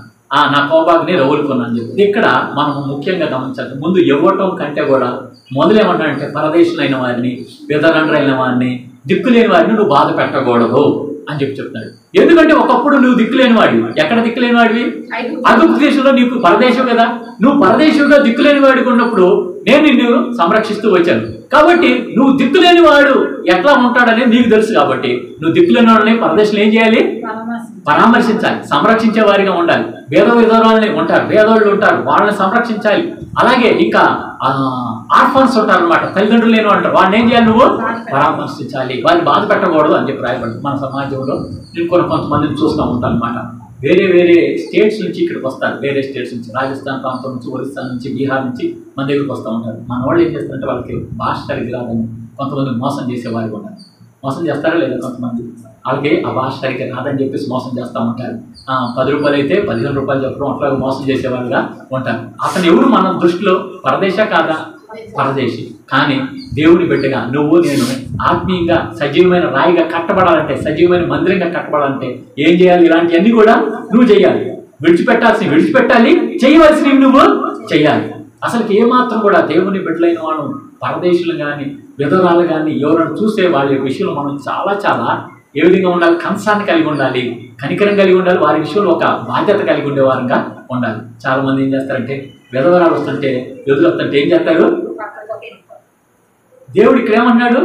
నా కోపాగ్ని రగులుకున్నాను చెప్పి ఇక్కడ మనం ముఖ్యంగా గమనించాలి. ముందు ఇవ్వటం కంటే కూడా మొదలేమంటాడంటే పరదేశులైన వారిని, విధవరాండ్రైన వారిని, దిక్కులేని వారిని నువ్వు బాధ పెట్టకూడదు అని చెప్తున్నాడు. ఎందుకంటే ఒకప్పుడు నువ్వు దిక్కులేని వాడివి. ఎక్కడ దిక్కులేని వాడివి? ఐగుప్తు దేశంలో. నీకు పరదేశం కదా. నువ్వు పరదేశంగా దిక్కులేని వాడికి ఉన్నప్పుడు నేను నిన్ను సంరక్షిస్తూ వచ్చాను. కాబట్టి నువ్వు దిక్కులేని వాడు ఎట్లా ఉంటాడనేది నీకు తెలుసు. కాబట్టి నువ్వు దిక్కులేని వాడిని పరదేశంలో ఏం చేయాలి? పరామర్శించాలి, సంరక్షించే వారిగా ఉండాలి. విధవరాలని ఉంటారు, పేదోళ్ళు ఉంటారు, వాళ్ళని సంరక్షించాలి. అలాగే ఇంకా ఆర్ఫన్స్ ఉంటారు అనమాట, తల్లిదండ్రులు లేని అంటారు, వాళ్ళని ఏం చేయాలి? నువ్వు పరామర్శించాలి, వాళ్ళని బాధ పెట్టకూడదు అని చెప్పి రాయబడి. మన సమాజంలో నేను కొంతమందిని చూస్తూ ఉంటాను అనమాట. వేరే స్టేట్స్ నుంచి ఇక్కడికి వస్తారు. వేరే స్టేట్స్ నుంచి, రాజస్థాన్ ప్రాంతం నుంచి, ఒరిస్సా నుంచి, బీహార్ నుంచి మన దగ్గరికి వస్తూ ఉంటారు. మన వాళ్ళు ఏం చేస్తారంటే వాళ్ళకి భాష సరిగ్గా రాదని కొంతమంది మోసం చేసేవారు ఉన్నారు. మోసం చేస్తారా లేదా? కొంతమంది వాళ్ళకి ఆ భాష సరిగ్గా రాదని చెప్పేసి మోసం చేస్తూ ఉంటారు. 10 రూపాయలు అయితే 15 రూపాయలు చెప్పడం అట్లా మోసం చేసేవాళ్ళుగా ఉంటారు. అతను ఎవరు మన దృష్టిలో పరదేశ కాదా? పరదేశి. కానీ దేవుని బిడ్డగా నువ్వు నేను ఆత్మీయంగా సజీవమైన రాయిగా కట్టబడాలంటే, సజీవమైన మందిరంగా కట్టబడాలంటే ఏం చేయాలి? ఇలాంటివన్నీ కూడా నువ్వు చేయాలి. విడిచిపెట్టాలి, చేయవలసినవి నువ్వు చేయాలి. అసలు ఏమాత్రం కూడా దేవుని బిడ్డలైన వాళ్ళు పరదేశులు కానీ విధవరాలు కానీ ఎవరైనా చూసే వాళ్ళ విషయంలో మనం చాలా చాలా ఏ విధంగా ఉండాలి? కన్సర్న్ కలిగి ఉండాలి, కనికరం కలిగి ఉండాలి, వారి విషయంలో ఒక బాధ్యత కలిగి ఉండేవారుగా ఉండాలి. చాలా మంది ఏం చేస్తారంటే విధవరాలు వస్తుంటే ఎదురొస్తుంటే ఏం చేస్తారు? దేవుడు ఇక్కడ ఏమన్నాడు?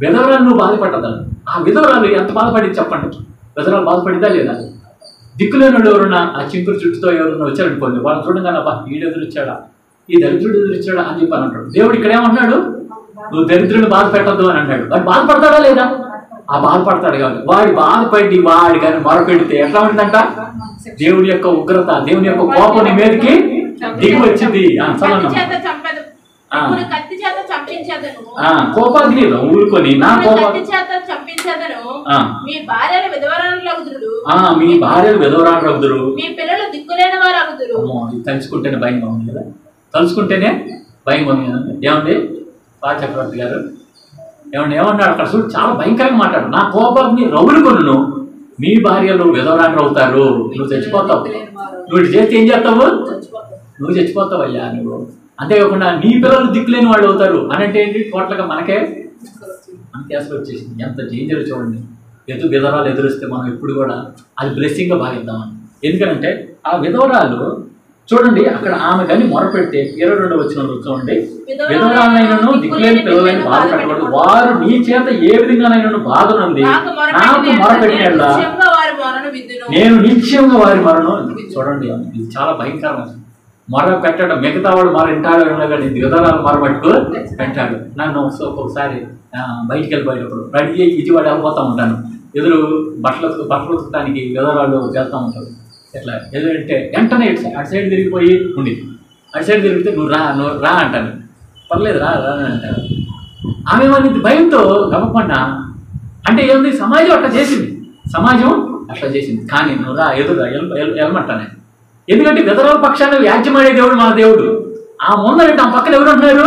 విధవరాలు నువ్వు బాధపడ్డాను. ఆ విధవరాలు ఎంత బాధపడింది చెప్పండి? విధవరాలు బాధపడిద్దా లేదా? దిక్కులేని వాళ్ళు ఎవరున్నా ఆ చింపురు చుట్టుతో ఎవరన్నా వచ్చారనుకోండి, వాళ్ళని చూడగానే అబ్బా వీడు ఎదురొచ్చాడా, ఈ దరిద్రుడు ఎదురొచ్చాడా అని చెప్పి అంటాడు. దేవుడు ఇక్కడ ఏమన్నాడు? నువ్వు దరిద్రుని బాధ పెట్టద్దు అని అన్నాడు. వాడు బాధపడతాడా లేదా? ఆ బాధపడతాడు కాబట్టి వాడి బాధపడి వాడి కానీ మొరపెడితే ఎట్లా ఉంటుందంట? దేవుని యొక్క ఉగ్రత, దేవుని యొక్క కోపం నీ మీదకి దిగి వచ్చింది. కోపాగ్ని ఊరుకొని నా మీ భార్యలు విధవరాలు రగుదురు, మీ పిల్లలు దిక్కులేని వారు అగుదురు. తలుచుకుంటేనే భయంగా ఉంది కదా, తలుచుకుంటేనే భయంగా ఉంది కదా. ఏమండి చక్రవర్తి గారు ఏమన్నాడు అక్కడ? చూడు, చాలా భయంకరంగా మాట్లాడు. నా కోపాగ్ని రగులు కొను, మీ భార్యలు విధవరాలు అవుతారు, నువ్వు చచ్చిపోతావు. నువ్వు చేస్తే ఏం చేస్తావు? నువ్వు చచ్చిపోతావు అయ్యా నువ్వు. అంతేకాకుండా నీ పిల్లలు దిక్కులేని వాళ్ళు అవుతారు అని అంటే ఏంటి? టోటల్గా మనకే అసలు వచ్చేసింది. ఎంత డేంజర్ చూడండి. విధవరాలు ఎదురిస్తే మనం ఎప్పుడు కూడా అది బ్లెస్సింగ్గా భావిద్దామని. ఎందుకంటే ఆ విధవరాలు చూడండి, అక్కడ ఆమె కానీ మొరపెడితే 22వ వచనంలో చూడండి, విధవరాలైనను దిక్కులేని పిల్లలైన బాధ పెట్టబడు, వారు నీ చేత ఏ విధంగానైనా బాధ నుండి నాకు మొరపెట్టినట్లా నేను నిశ్చయంగా వారి మరణం. చూడండి, ఇది చాలా భయంకరమైన మొర పెట్టడం. మిగతా వాడు మొర వింటాడు కానీ విధవరాలు మొరపెట్టుకు పెట్టాడు. నన్ను ఒక్కొక్కసారి బయటికి వెళ్ళిపోయేటప్పుడు రెడీ అయ్యి ఇటీవాడు వెళ్ళిపోతూ ఉంటాను. ఎదురు బట్టలు ఉతకడానికి విధవరాలు వెళ్తూ ఉంటారు. ఎట్లా ఎదురంటే వెంటనే అటు సైడ్ తిరిగిపోయి ఉండి అటు సైడ్ తిరిగితే నువ్వు రా అంటాను. పర్లేదు రా అని అంటాను. ఆమె వాళ్ళ భయంతో గమపడినా అంటే ఏముంది? సమాజం అట్లా చేసింది, సమాజం అట్లా చేసింది. కానీ నువ్వు రా ఎదురురా వెళ్ళమంటాను. ఎందుకంటే విధవరాల పక్షాన్ని వ్యాజ్యమాడే దేవుడు మన దేవుడు. ఆ ముందరంటే ఆ పక్కన ఎవరు ఉంటున్నారు?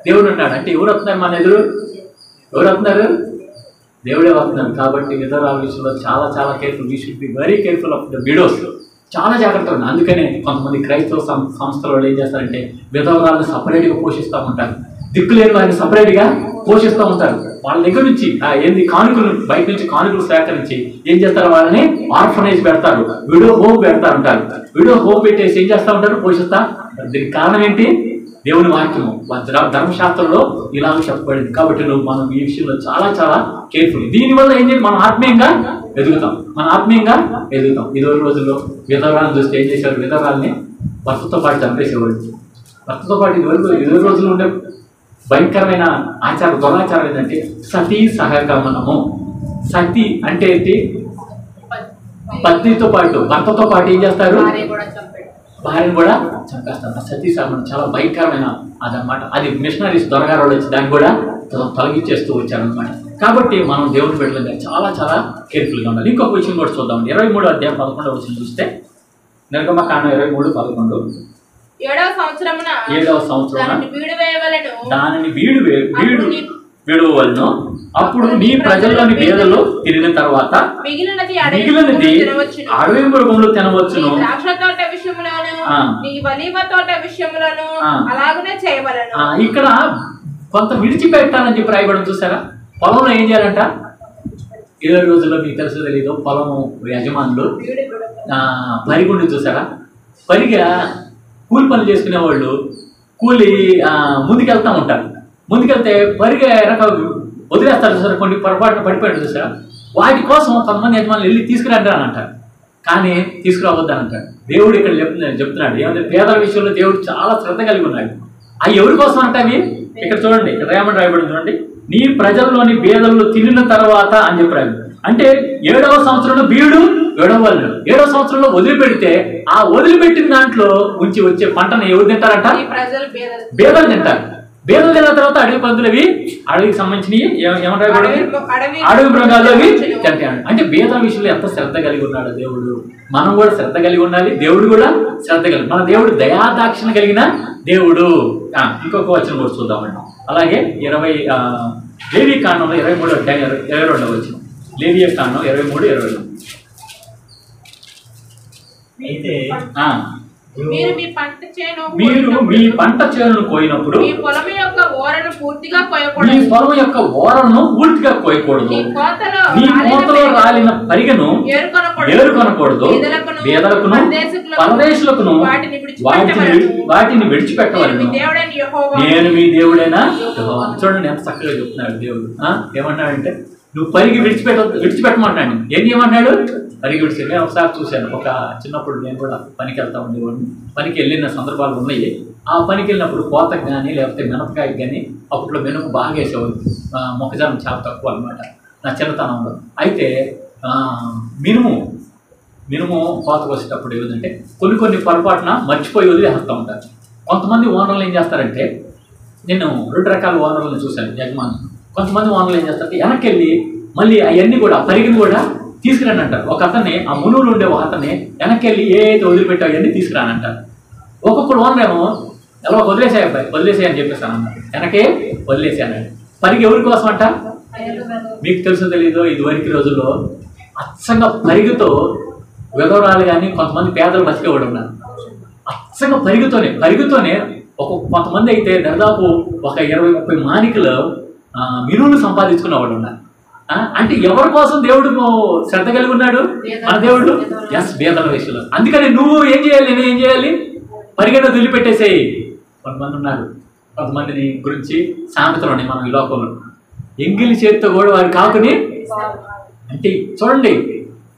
దేవుడు ఉంటాడు. అంటే ఎవరు వస్తున్నారు మన ఎదురు? ఎవరు వస్తున్నారు? దేవుడే వస్తున్నారు. కాబట్టి విధవరాల విషయంలో చాలా చాలా careful. We should be very careful of the widows. చాలా జాగ్రత్తగా ఉంది. అందుకనే కొంతమంది క్రైస్తవ సంస్థల ఏం చేస్తారంటే విధవరాలను సపరేట్గా పోషిస్తూ ఉంటారు, దిక్కులేని వారిని సపరేట్గా పోషిస్తూ ఉంటారు. వాళ్ళ దగ్గర నుంచి ఏంది కానుకలు, బయట నుంచి కానుకలు సేకరించి ఏం చేస్తారు? వాళ్ళని ఆర్ఫనైజ్ పెడతారు, విడో హోమ్ పెడతా ఉంటారు. విడో హోమ్ పెట్టేసి ఏం చేస్తూ ఉంటారు? పోషిస్తా. దీనికి కారణం ఏంటి? దేవుని వాక్యము, ధర్మశాస్త్రంలో ఇలాగ చెప్పబడింది. కాబట్టి మనం ఈ విషయంలో చాలా చాలా కేర్ఫుల్. దీనివల్ల ఏం చేయాలి? మనం ఆత్మీయంగా ఎదుగుతాం. ఇదో రోజుల్లో విధవరాలను చూస్తే ఏం చేసేవారు? విధవరాలని భర్తతో పాటు చంపేసేవాడు. భర్తతో పాటు ఇదో రోజుల్లో ఉండే భయంకరమైన దురాచారం ఏంటంటే సతీ సహగమనము. సతీ అంటే ఏంటి? పత్నితో పాటు భర్తతో పాటు ఏం చేస్తారు? భార్యను కూడా చంపేస్తారు. సతీ సహగమనం చాలా భయంకరమైన అదనమాట. అది మిషనరీస్ దొరగారు వచ్చి దాన్ని కూడా తొలగించేస్తూ వచ్చారనమాట. కాబట్టి మనం దేవుని బిడ్డలుగా చాలా చాలా కేర్ఫుల్గా ఉండాలి. ఇంకొక విషయం కూడా చూద్దాం. 23వ అధ్యాయం 11వ వచనం చూస్తే, నిర్గమకాండం 23:11, 7వ సంవత్సరమున దానిని విడువలను, అప్పుడు నీ ప్రజల్లోని పేదలు తిరిగిన తర్వాత మిగిలినది అడవి మృగములు తినవచ్చును. ఇక్కడ కొంత విడిచిపెట్టాలని చెప్పి రాయబడి చూసారా? పొలంలో ఏం చేయాలంట? 20 రోజుల్లో మీకు తెలుసు తెలీదు, పొలము యజమానులు పరిగుండి చూసారా? పరిగా కూలి పనులు చేసుకునే వాళ్ళు ముందుకెళ్తా ఉంటారు. ముందుకెళ్తే పరిగా వదిలేస్తారు చూసారా? కొన్ని పొరపాటున పడిపోయాడు చూసారా? వాటి కోసం కొంతమంది యజమానులు వెళ్ళి తీసుకురండి అని అంటారు, కానీ తీసుకురావద్దు అని అంటాడు. దేవుడు ఇక్కడ చెప్తున్నాడు ఏమంటే పేదల విషయంలో దేవుడు చాలా శ్రద్ధ కలిగి ఉన్నాడు. అవి ఎవరి కోసం అంటే అవి ఇక్కడ చూడండి, ఇక్కడ రాయబడి చూడండి, నీ ప్రజల్లోని పేదలు తినిన తర్వాత అని చెప్పాడు. అంటే 7వ సంవత్సరంలో బీడు విడవలను, 7వ సంవత్సరంలో వదిలిపెడితే ఆ వదిలిపెట్టిన దాంట్లో ఉంచి వచ్చే పంటను ఎవరు తింటారంట? పేదలు తింటారు. బేదలు తిన్న తర్వాత అడవి పందులు అవి అడవికి సంబంధించినవి ఏమంటారు, అడవి మృగాలు అవి తింటాడు. అంటే బేదల విషయంలో ఎంత శ్రద్ధ కలిగి ఉన్నాడు దేవుడు. మనం కూడా శ్రద్ధ కలిగి ఉండాలి, దేవుడు కూడా శ్రద్ధ కలిగి. మన దేవుడు దయాదాక్షిణ కలిగిన దేవుడు. ఇంకొక వచనం కూడా చూద్దామండి. అలాగే లేవి కాండంలో 23-22 వచనం. లేవి కాండం 23-22. అయితే మీరు మీ పంట చేనును కోయినప్పుడు మీ పొలం యొక్క ఓరను పూర్తిగా కోయకూడదు. మీ కోతలో రాలిన పరిగను ఏరుకొనకూడదు. బేదలకును పరదేశులకును వాటిని విడిచిపెట్టవలను. నేను మీ దేవుడైనా. చూడండి ఎంత చక్కగా చెప్తున్నాడు దేవుడు. ఏమన్నాడంటే నువ్వు పరిగి విడిచిపెట్టమంటాడు. ఏం చేయమంటాడు? పరిగి విడిచి. నేను ఒకసారి చూశాను, ఒక చిన్నప్పుడు నేను కూడా పనికి వెళ్తా ఉండేవాడిని. పనికి వెళ్ళిన సందర్భాలు ఉన్నాయి. ఆ పనికి వెళ్ళినప్పుడు కోతకు కానీ లేకపోతే మినపకాయకి కానీ అప్పట్లో మినప బాగా వేసేవాడు. మొక్కజొన్న చాలా తక్కువ అనమాట నా చిన్నతనంలో. అయితే మినుము కోతకు వచ్చేటప్పుడు ఏమిటంటే కొన్ని పొరపాటున మర్చిపోయి వదిలేస్తూ ఉంటారు. కొంతమంది ఓనర్లు ఏం చేస్తారంటే, నేను 2 రకాల ఓనర్లను చూశాను యజమాని. కొంతమంది ఓనర్లు ఏం చేస్తారంటే వెనక్కి వెళ్ళి మళ్ళీ అవన్నీ కూడా పరిగిని కూడా తీసుకురాని అంటారు. ఒక అతన్ని, ఆ మునువులు ఉండే ఒక అతన్ని వెనక్కి వెళ్ళి ఏదైతే వదిలిపెట్టావు అవన్నీ తీసుకురాని అంటారు. ఒక్కొక్కరు ఓనర్ ఏమో ఎలా వదిలేసాయని చెప్పేస్తాను అన్నారు. వెనకే వదిలేసానండి. పరిగి ఎవరి కోసం అంట? మీకు తెలుసో తెలీదో, ఇదివరకు రోజుల్లో అచ్చంగా పరిగితో విధవరాలు కానీ కొంతమంది పేదలు బతికేవాడు ఉన్నారు. అచ్చంగా పరిగితోనే కొంతమంది అయితే దాదాపు ఒక 20-30 మానికలు మినువులు సంపాదించుకున్నవాడు ఉన్నారు. అంటే ఎవరి కోసం దేవుడు శ్రద్ధ కలిగి ఉన్నాడు మన దేవుడు? బేదల విషయంలో. అందుకని నువ్వు ఏం చేయాలి, నేను ఏం చేయాలి? పరిగెడ వదిలిపెట్టేసేయి. కొంతమంది ఉన్నారు, కొంతమందిని గురించి సామెతలు ఉన్నాయి మనం ఈ లోకంలో. ఎంగిలి చేతితో కూడా వారు కాకుని అంటే చూడండి,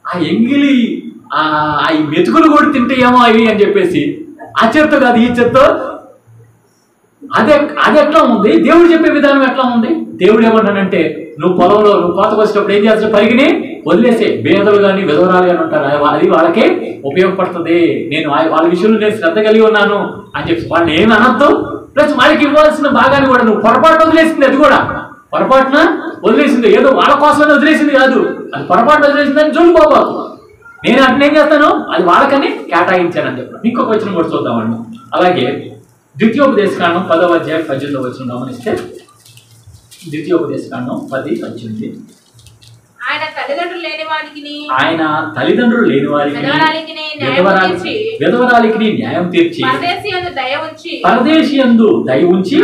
ఆ ఎంగిలి ఆ మెతుకులు కూడా తింటాయేమో అవి అని చెప్పేసి ఆ చేత్తో కాదు ఈ చేత్తో. అది ఎట్లా ఉంది? దేవుడు చెప్పే విధానం ఎట్లా ఉంది? దేవుడు ఏమన్నానంటే నువ్వు పొలంలో కోతకు వచ్చేటప్పుడు ఏం చేస్తావు? పరిగిని వదిలేసే. బేదలు కానీ విధవరాలు కానీ ఉంటారు, అది వాళ్ళకే ఉపయోగపడుతుంది. నేను వాళ్ళ విషయంలో నేను శ్రద్ధ కలిగి ఉన్నాను అని చెప్పి వాళ్ళని ఏమి అనొద్దు. ప్లస్ వాళ్ళకి ఇవ్వాల్సిన భాగాన్ని కూడా నువ్వు పొరపాటు వదిలేసింది. అది కూడా పొరపాటున వదిలేసింది, ఏదో వాళ్ళ కోసమని వదిలేసింది కాదు. అది పొరపాటు వదిలేసిందని చూడుకోబాకు. నేను అట్నేం చేస్తాను, అది వాళ్ళకని కేటాయించానని చెప్పాను. ఇంకొక వచనం కూడా చూద్దామండి. అలాగే ద్వితీయోపదేశకాండం 10-18 వచనం గమనిస్తే, ద్వితీయోపదేశకాండం 10-18. ఆయన తల్లిదండ్రులు లేని వారికి విధవరాలికి న్యాయం తీర్చి పరదేశియందు దయ ఉంచి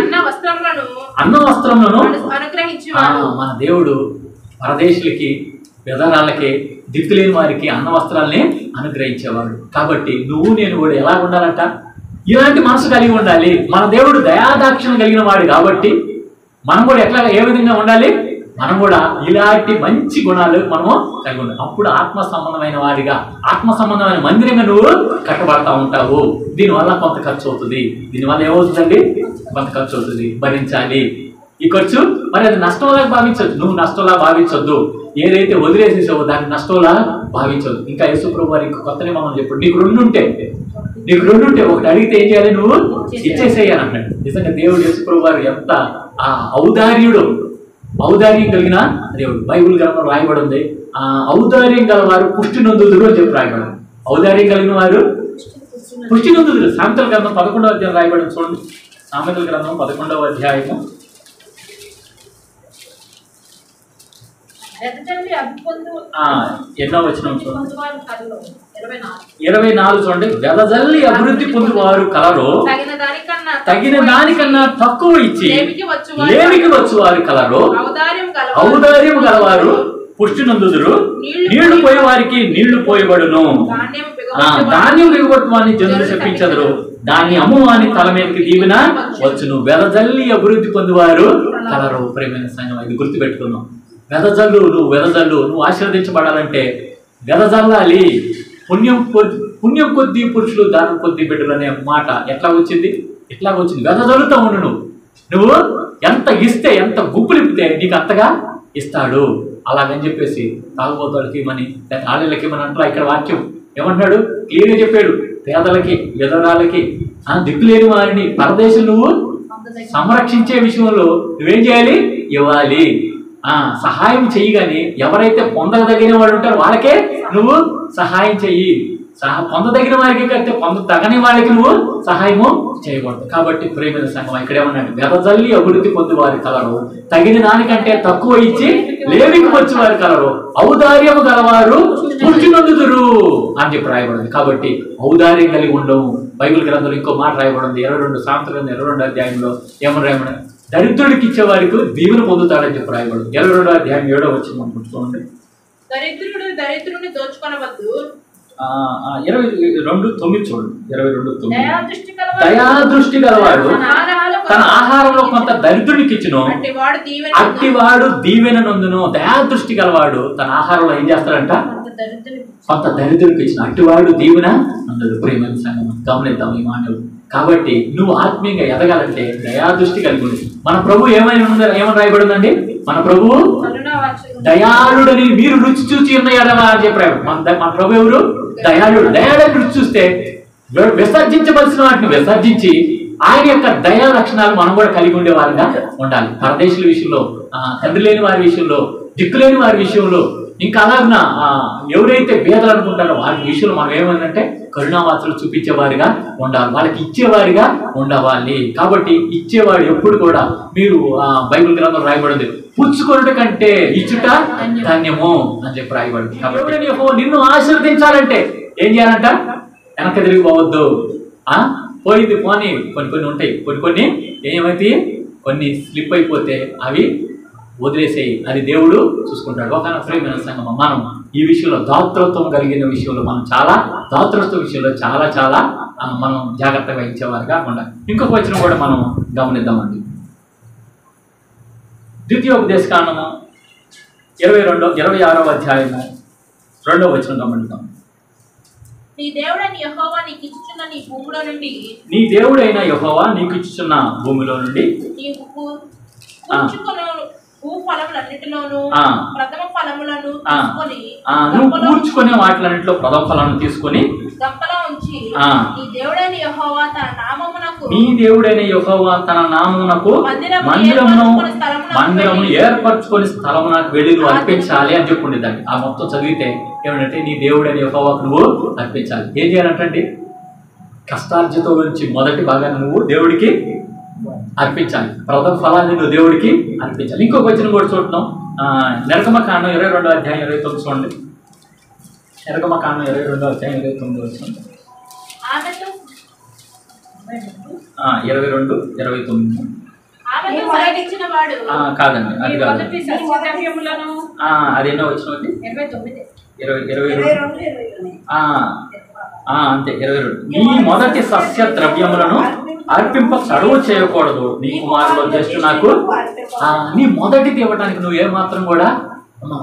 అన్న వస్త్రములను మన దేవుడు పరదేశులకి విధవరాలకి దిక్కులేని వారికి అన్న వస్త్రాలని అనుగ్రహించేవాడు. కాబట్టి నువ్వు నేను కూడా ఎలా ఉండాలంట? ఇలాంటి మనసు కలిగి ఉండాలి. మన దేవుడు దయాదాక్షిణ కలిగిన వాడు కాబట్టి మనం కూడా ఏ విధంగా ఉండాలి? మనం కూడా ఇలాంటి మంచి గుణాలు మనము కలిగి ఉండాలి. అప్పుడు ఆత్మ సంబంధమైన వాడిగా, ఆత్మ సంబంధమైన మందిరంగా నువ్వు కట్టబడతా ఉంటావు. దీనివల్ల కొంత ఖర్చు అవుతుంది. దీనివల్ల ఏమవుతుందండి? కొంత ఖర్చు అవుతుంది, భరించాలి. ఈ ఖర్చు మరి అది నష్టంలా భావించొద్దు. నువ్వు నష్టంలా భావించొద్దు. ఏదైతే వదిలేసేసావో దాన్ని నష్టంలా భావించొద్దు. ఇంకా యేసు ప్రభు వారి కొత్త నియమం చెప్పు, నీకు రెండు ఉంటే ఒకటి అడిగితే ఏం చేయాలి? నువ్వు ఇచ్చేసేయాలి అన్నాడు. నిజంగా దేవుడు యేసు ప్రభు వారు ఎంత ఔదార్యం కలిగిన దేవుడు. బైబిల్ గ్రంథంలో రాయబడి ఉంది, ఔదార్యం గల వారు పుష్టి నొందుదురు అని చెప్పి రాయబడి. ఔదార్యం కలిగిన వారు పుష్టి నొందుదురు. సామెతల గ్రంథం 11వ అధ్యాయం రాయబడి చూడండి. సామెతల గ్రంథం 11వ అధ్యాయము 24 చూడండి. వెదజల్లి అభివృద్ధి పొందువారు కలరు, తగిన దానికన్నా తక్కువ ఇచ్చి లేమికి వచ్చువారు కలరు. ఔదార్యం గలవారు పుష్టి నందుదురు. నీళ్లు పోయేవారికి నీళ్లు పోయబడును. ధాన్యం దిగబట్టువాన్ని జనులు చెప్పించదురు. దాన్ని అమ్మువాని తల మీదకి దీవెన వచ్చును. వెదజల్లి అభివృద్ధి పొందువారు కలరు. ప్రేమైన సంఘం, ఇది గుర్తుపెట్టుకున్నాం. నువ్వు ఆశీర్వదించబడాలంటే వెదజల్లాలి. పుణ్యం కొద్ది పురుషులు దానం కొద్ది బిడ్డలు అనే మాట ఎట్లా వచ్చింది? వెదజల్లుతా ఉండు. నువ్వు ఎంత ఇస్తే, ఎంత గుప్పులిపితే నీకు అంతగా ఇస్తాడు. అలాగని చెప్పేసి తాగుబోతులకి ఇవ్వమని, ఆళ్ళకి ఇవ్వమని అంటారా? ఇక్కడ వాక్యం ఏమంటున్నాడు? క్లియర్గా చెప్పాడు. పేదలకి, విధవరాలకి, దిక్కులేని వారిని, పరదేశం నువ్వు సంరక్షించే విషయంలో నువ్వేం చేయాలి? ఇవ్వాలి. సహాయం చెయ్యి. కానీ ఎవరైతే పొందదగిన వాళ్ళు ఉంటారో వాళ్ళకే నువ్వు సహాయం చెయ్యి. పొందదగిన వారికి కంటే పొందతగని వాళ్ళకి నువ్వు సహాయము చేయకూడదు. కాబట్టి ప్రేమైన సంఘం ఇక్కడేమన్నాడు? వెదజల్లి అభివృద్ధి పొంది వారి కలరు, తగిన దానికంటే తక్కువ ఇచ్చి లేవికి వచ్చి వారి కలరు, ఔదార్యము గలవారు పుట్టినందుదురు అని చెప్పి రాయబడింది. కాబట్టి ఔదార్యం కలిగి ఉండవు. బైబిల్ గ్రంథంలో ఇంకో మాట రాయబడింది. 22 సామెతల గ్రంథం 22వ అధ్యాయంలో ఏమని రాయబడింది? దరిద్రుడికి ఇచ్చే వారికి దీవెన పొందుతాడని చెప్పి రాయబడింది. 22వ అధ్యాయం 7వ వచనం చూడండి. దరిద్రుడు దరిద్రుని దోచుకొనవద్దు. 22:9 చూడండి. 22:9 దయాదృష్టి గలవాడు తన ఆహారంలో కొంత దరిద్రునికి ఇచ్చును, అట్టివాడు దీవెన నొందును. దయాదృష్టి గలవాడు తన ఆహారంలో ఏం చేస్తాడంట? కొంత దరిద్రునికి ఇచ్చిన అట్టివాడు దీవెన నొందడు. ప్రేమైన సంగమం గమనిద్దాం ఈ మాటలు. కాబట్టి నువ్వు ఆత్మీయంగా ఎదగాలంటే దయాదృష్టి కలిగి ఉంది. మన ప్రభు ఏమని రాయబడిందండి? మన ప్రభువు దయాళుడని మీరు రుచి చూచి ఉన్నాయడమా అని చెప్పారు. మన ప్రభు ఎవరు? దయాళుడు. దయాళుని రుచి చూస్తే విసర్జించవలసిన వాటిని విసర్జించి ఆయన యొక్క దయా లక్షణాలు మనం కూడా కలిగి ఉండే వారిగా ఉండాలి. పరదేశుల విషయంలో, తండ్రి లేని వారి విషయంలో, దిక్కులేని వారి విషయంలో, ఇంకా అలాగన ఎవరైతే భేదలు అనుకుంటారో వారి విషయంలో మనం ఏమంటే కరుణావాసులు చూపించేవారిగా ఉండాలి. వాళ్ళకి ఇచ్చేవారిగా ఉండవాలి. కాబట్టి ఇచ్చేవాడు ఎప్పుడు కూడా, మీరు బైబిల్ గ్రంథంలో రాయబడింది, పుచ్చుకొనుట కంటే ఇచ్చుట ధన్యము అని చెప్పి రాయబడింది. కాబట్టి నిన్ను ఆశీర్వదించాలంటే ఏం చేయాలంట? వెనక తిరిగి పోవద్దు. పోయింది పోనీ కొన్ని ఉంటాయి. కొన్ని ఏమైతే కొన్ని స్లిప్ అయిపోతే అవి వదిలేసేయి. అది దేవుడు చూసుకుంటాడు. ఒక ప్రేమైన సంగమం మనం ఈ విషయంలో దాతృత్వం కలిగిన విషయంలో దాతృత్వ విషయంలో చాలా మనం జాగ్రత్తగా ఇచ్చేవారుగా ఉండాలి. ఇంకొక వచనం కూడా మనం గమనిద్దామండి. ద్వితీయోపదేశకాండము 26వ అధ్యాయము 2వ వచనం గమనిద్దాం. నీ దేవుడైన యెహోవా నీకు ఇచ్చుచున్న భూమిలో నుండి నువ్వు కూర్చుకునే వాటిలన్నింటిలో ప్రథమ ఫలాన్ని తీసుకొని నీ దేవుడైన యెహోవా తన నామమునకు మందిరమును ఏర్పరచుకొని స్థలమునకు వెళ్ళి నువ్వు అర్పించాలి అని చెప్పి ఉండేదాన్ని. ఆ మొత్తం చదివితే ఏమంటే నీ దేవుడైన యెహోవాకు నువ్వు అర్పించాలి. ఏం చేయాలంటే కష్టార్జితం నుంచి మొదటి భాగాన్ని నువ్వు దేవుడికి అర్పించాలి. ప్రథమ ఫలాన్ని నువ్వు దేవుడికి అర్పించాలి. ఇంకొక వచనం కూడా చూడటం నిర్గమకాండం 22వ అధ్యాయం 29 చూడండి. నిర్గమకాండం 22వ అధ్యాయం 29 వచనం. 22:29 కాదండి, అది కాదు. అదేనో వచ్చిన 22 అంతే 22. నీ మొదటి సస్య ద్రవ్యములను అర్పింప చడువు చేయకూడదు. నీ కుమారులో జస్ట్ నాకు నీ మొదటిది ఇవ్వడానికి నువ్వు ఏమాత్రం కూడా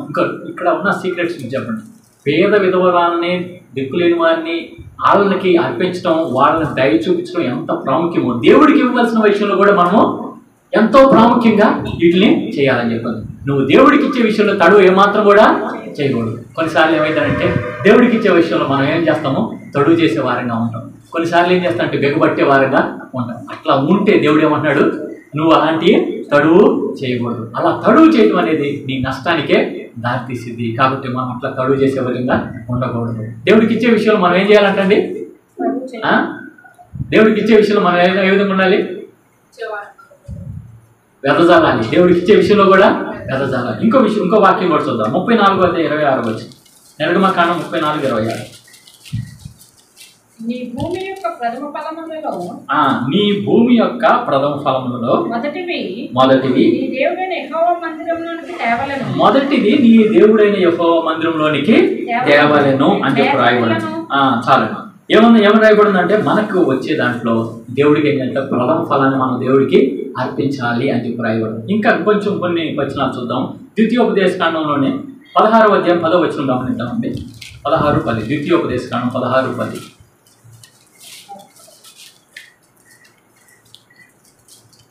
ఇంకా ఇక్కడ ఉన్న సీక్రెట్స్ చెప్పండి. పేద విధవరాలని, దిక్కులేని వారిని, వాళ్ళకి అర్పించడం, వాళ్ళని దయ చూపించడం ఎంత ప్రాముఖ్యమో దేవుడికి ఇవ్వవలసిన విషయంలో కూడా మనము ఎంతో ప్రాముఖ్యంగా వీటిని చేయాలని చెప్పండి. నువ్వు దేవుడికి ఇచ్చే విషయంలో తడువు ఏమాత్రం కూడా చేయకూడదు. కొన్నిసార్లు ఏమైందంటే దేవుడికి ఇచ్చే విషయంలో మనం ఏం చేస్తామో తడువు చేసే వారంగా ఉంటాం. కొన్నిసార్లు ఏం చేస్తామంటే బెగబట్టే వారంగా ఉంటాం. అట్లా ఉంటే దేవుడు ఏమంటున్నాడు? నువ్వు అలాంటి తడువు చేయకూడదు. అలా తడువు చేయడం అనేది నీ నష్టానికే దారితీసింది. కాబట్టి మనం అట్లా తడువు చేసే విధంగా ఉండకూడదు. దేవుడికి ఇచ్చే విషయంలో మనం ఏం చేయాలంటండి? దేవుడికి ఇచ్చే విషయంలో మనం ఏ విధంగా ఉండాలి? వెదజాలాలి. దేవుడికి ఇచ్చే విషయంలో కూడా వెదజాలాలి. ఇంకో వాక్యం కూడా చూద్దాం. 34:26 వచ్చి నిర్గమకాండం 34:26. నీ భూమి యొక్క ప్రథమ ఫలములలో మొదటిది నీ దేవుడైన యెహోవా మందిరంలోనికి తేవలెను అని చెప్పి రాయబడింది. చాలండి. ఏమని రాయబడిందంటే మనకు వచ్చే దాంట్లో దేవుడికి ఏంటంటే ప్రథమ ఫలాన్ని మనం దేవుడికి అర్పించాలి అని చెప్పి రాయబడింది. ఇంకా కొన్ని వచనాలు చూద్దాం. ద్వితీయోపదేశకాండంలోనే 16వ అధ్యాయం 10వ వచనం గమనిద్దామండి. 16:10 ద్వితీయోపదేశకాండం 16:10.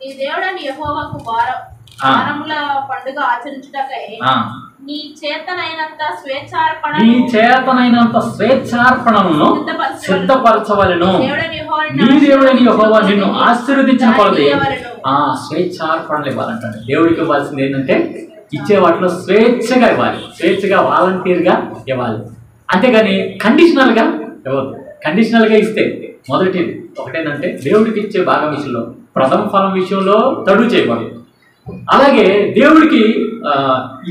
నీ దేవుడైన యెహోవాకు వారముల పండుగ ఆచరించుటకై నీ చేతనైనంత స్వేచ్ఛార్పణ నీ చేతనైనంత స్వేచ్ఛార్పణను సిద్ధపరచవలెను. నీ దేవుడైన యెహోవా నిన్ను ఆశీర్వదించిన కొలది ఆ స్వేచ్ఛార్పణలు ఇవ్వాలంటాడు. దేవుడికి ఇవ్వాల్సింది ఏంటంటే ఇచ్చే వాటిలో స్వేచ్ఛగా ఇవ్వాలి, స్వేచ్ఛగా వాలంటీర్గా ఇవ్వాలి. అంతేగాని కండిషనల్గా ఇవ్వదు. కండిషనల్గా ఇస్తే మొదటిది ఒకటేంటంటే దేవుడికి ఇచ్చే భాగం విషయంలో, ప్రథమ ఫలం విషయంలో తడువు చేయకూడదు. అలాగే దేవుడికి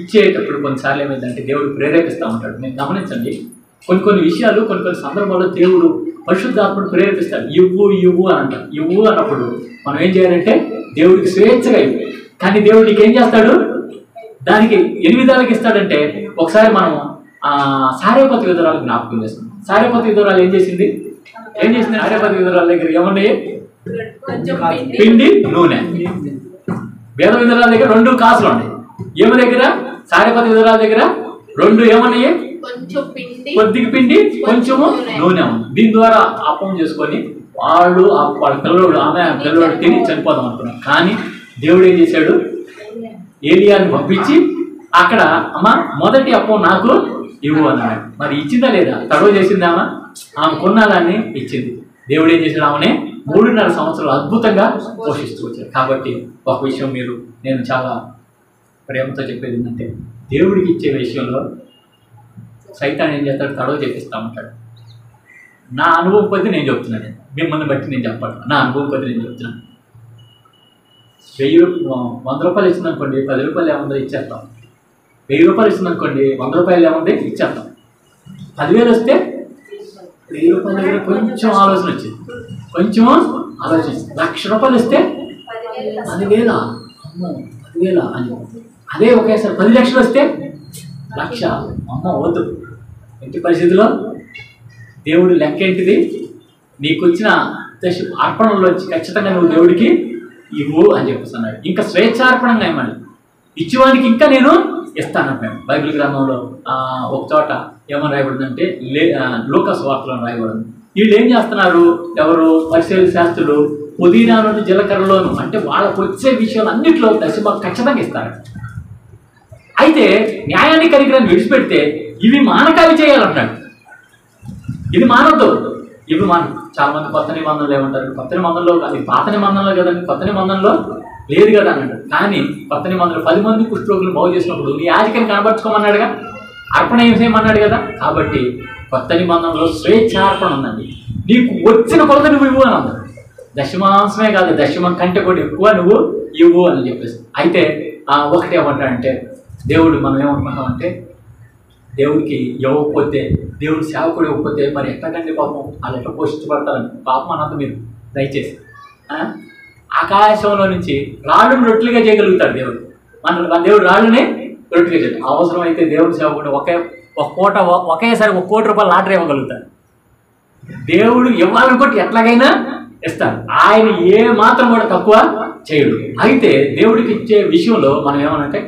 ఇచ్చేటప్పుడు కొన్నిసార్లు ఏమైందంటే దేవుడు ప్రేరేపిస్తూ ఉంటాడు. నేను గమనించండి, కొన్ని విషయాలు కొన్ని సందర్భాల్లో దేవుడు పరిశుద్ధాత్మను ప్రేరేపిస్తాడు. ఇవ్వు అని అంటాడు. ఇవ్వు అన్నప్పుడు మనం ఏం చేయాలంటే దేవుడికి స్వేచ్ఛగా ఇవ్వు. కానీ దేవుడు నీకు ఏం చేస్తాడు, దానికి ఎన్ని విధాలుగా ఇస్తాడంటే ఒకసారి మనం సారేపతి విధురాలు జ్ఞాపకం చేస్తాం. సారేపతి విధురాలు ఏం చేసింది? సారేపతి విధురాల దగ్గర ఏమున్నాయి? పిండి, నూనె. వేద విధురాల దగ్గర 2 కాసులు ఉన్నాయి. ఏమి దగ్గర? సారేపతి విధురాల దగ్గర 2 ఏమన్నాయి? కొద్దిగా పిండి, కొంచెము నూనె ఉంది. దీని ద్వారా అప్పం చేసుకొని వాళ్ళ పిల్లడు ఆమె పిల్లడు తిని చనిపోదాం అనుకున్నాడు. కానీ దేవుడు ఏం చేశాడు? ఏలియాని పంపించి అక్కడ అమ్మ మొదటి అప్పం నాకు ఇవ్వు అన్నాడు. మరి ఇచ్చిందా లేదా? తడవ చేసిందామా? ఆమె కొన్నాదాన్ని ఇచ్చింది. దేవుడు ఏం చేశాడు? ఆమెనే 3.5 సంవత్సరాలు అద్భుతంగా పోషిస్తూ వచ్చాడు. కాబట్టి ఒక విషయం నేను చాలా ప్రేమతో చెప్పేది ఏంటంటే దేవుడికి ఇచ్చే విషయంలో సైతాన్ ఏం చేస్తాడు? తడవ చేపిస్తూ ఉంటాడు. నా అనుభవం కొద్ది నేను చెప్తున్నాను, మిమ్మల్ని బట్టి నేను చెప్పాలి. నా అనుభవం కొద్ది నేను చెప్తున్నాను. 100 రూపాయలు ఇచ్చిందనుకోండి, 10 రూపాయలు ఏముందో ఇచ్చేస్తాం. 1000 రూపాయలు ఇచ్చిందనుకోండి, 100 రూపాయలు ఏముంది ఇచ్చేస్తాం. 10,000 వస్తే 1000 రూపాయల దగ్గర కొంచెం ఆలోచన వచ్చింది, కొంచెం ఆలోచన. 1,00,000 రూపాయలు వస్తే 10,000, అమ్మో 10,000 అని. అదే ఒకేసారి 10 లక్షలు వస్తే 1,00,000, అమ్మ వద్దు. ఎట్టి పరిస్థితిలో దేవుడు లెక్క ఏంటిది? నీకు వచ్చిన అర్పణలోంచి ఖచ్చితంగా నువ్వు దేవుడికి ఇవ్వు అని చెప్పేస్తున్నాడు. ఇంకా స్వేచ్ఛార్పణంగా ఏమని ఇచ్చేవానికి ఇంకా నేను ఇస్తానంటాడు. బైబిల్ గ్రంథంలో ఒక చోట ఏమని రాయబడిందంటే లూకాసు వార్తలో రాయబడింది. వీళ్ళు ఏం చేస్తున్నారు? ఎవరు? పరిసయ్యుల శాస్త్రులు పుదీనాను జీలకర్రలోను, అంటే వాళ్ళకు వచ్చే విషయాలు అన్నింటిలో దశభాగం ఖచ్చితంగా ఇస్తారు. అయితే న్యాయాన్ని కరిగిరాన్ని విడిచిపెడితే ఇవి మానకావి చేయాలంటాడు. ఇది మానవద్దు, ఇవి చాలా మంది కొత్త నిబంధనలు ఏమంటారు? కొత్త నిబంధనలో అది పాత నిబంధనలో కదండి, కొత్త నిబంధనలో లేదు కదా అన్నాడు. కానీ కొత్త నిబంధనలు 10 మంది కుష్ఠరోగులు బాగు చేసినప్పుడు నీ యాజకుని కనబరుచుకోమన్నాడుగా, అర్పణ ఏం చేయమన్నాడు కదా. కాబట్టి కొత్త నిబంధనలో స్వేచ్ఛార్పణ ఉందండి. నీకు వచ్చిన కొలత నువ్వు ఇవ్వు అని అన్నాడు. దశమాంశమే కాదు, దశమం కంటే కూడా ఎక్కువ నువ్వు ఇవ్వు అని చెప్పేసి. అయితే ఒకటి ఏమంటాడంటే దేవుడు, మనం ఏమనుకుంటామంటే దేవుడికి ఇవ్వకపోతే, దేవుడి సేవకుడు ఇవ్వకపోతే మరి ఎట్టకండి పాపం వాళ్ళు ఎట్లా పోషించబడతారని. పాపం అన్నంత మీరు దయచేసి ఆకాశంలో నుంచి రాళ్ళను రొట్టెలుగా చేయగలుగుతాడు దేవుడు. మన దేవుడు రాళ్ళనే రొట్టెలుగా చేయడు. అవసరం అయితే దేవుడి సేవకుడు ఒకేసారి 1 కోటి రూపాయలు లాటరీ ఇవ్వగలుగుతాడు. దేవుడు ఇవ్వాలనుకుంటే ఎట్లాగైనా ఇస్తాడు. ఆయన ఏ మాత్రం కూడా తక్కువ చేయడు. అయితే దేవుడికి ఇచ్చే విషయంలో మనం ఏమనంటే,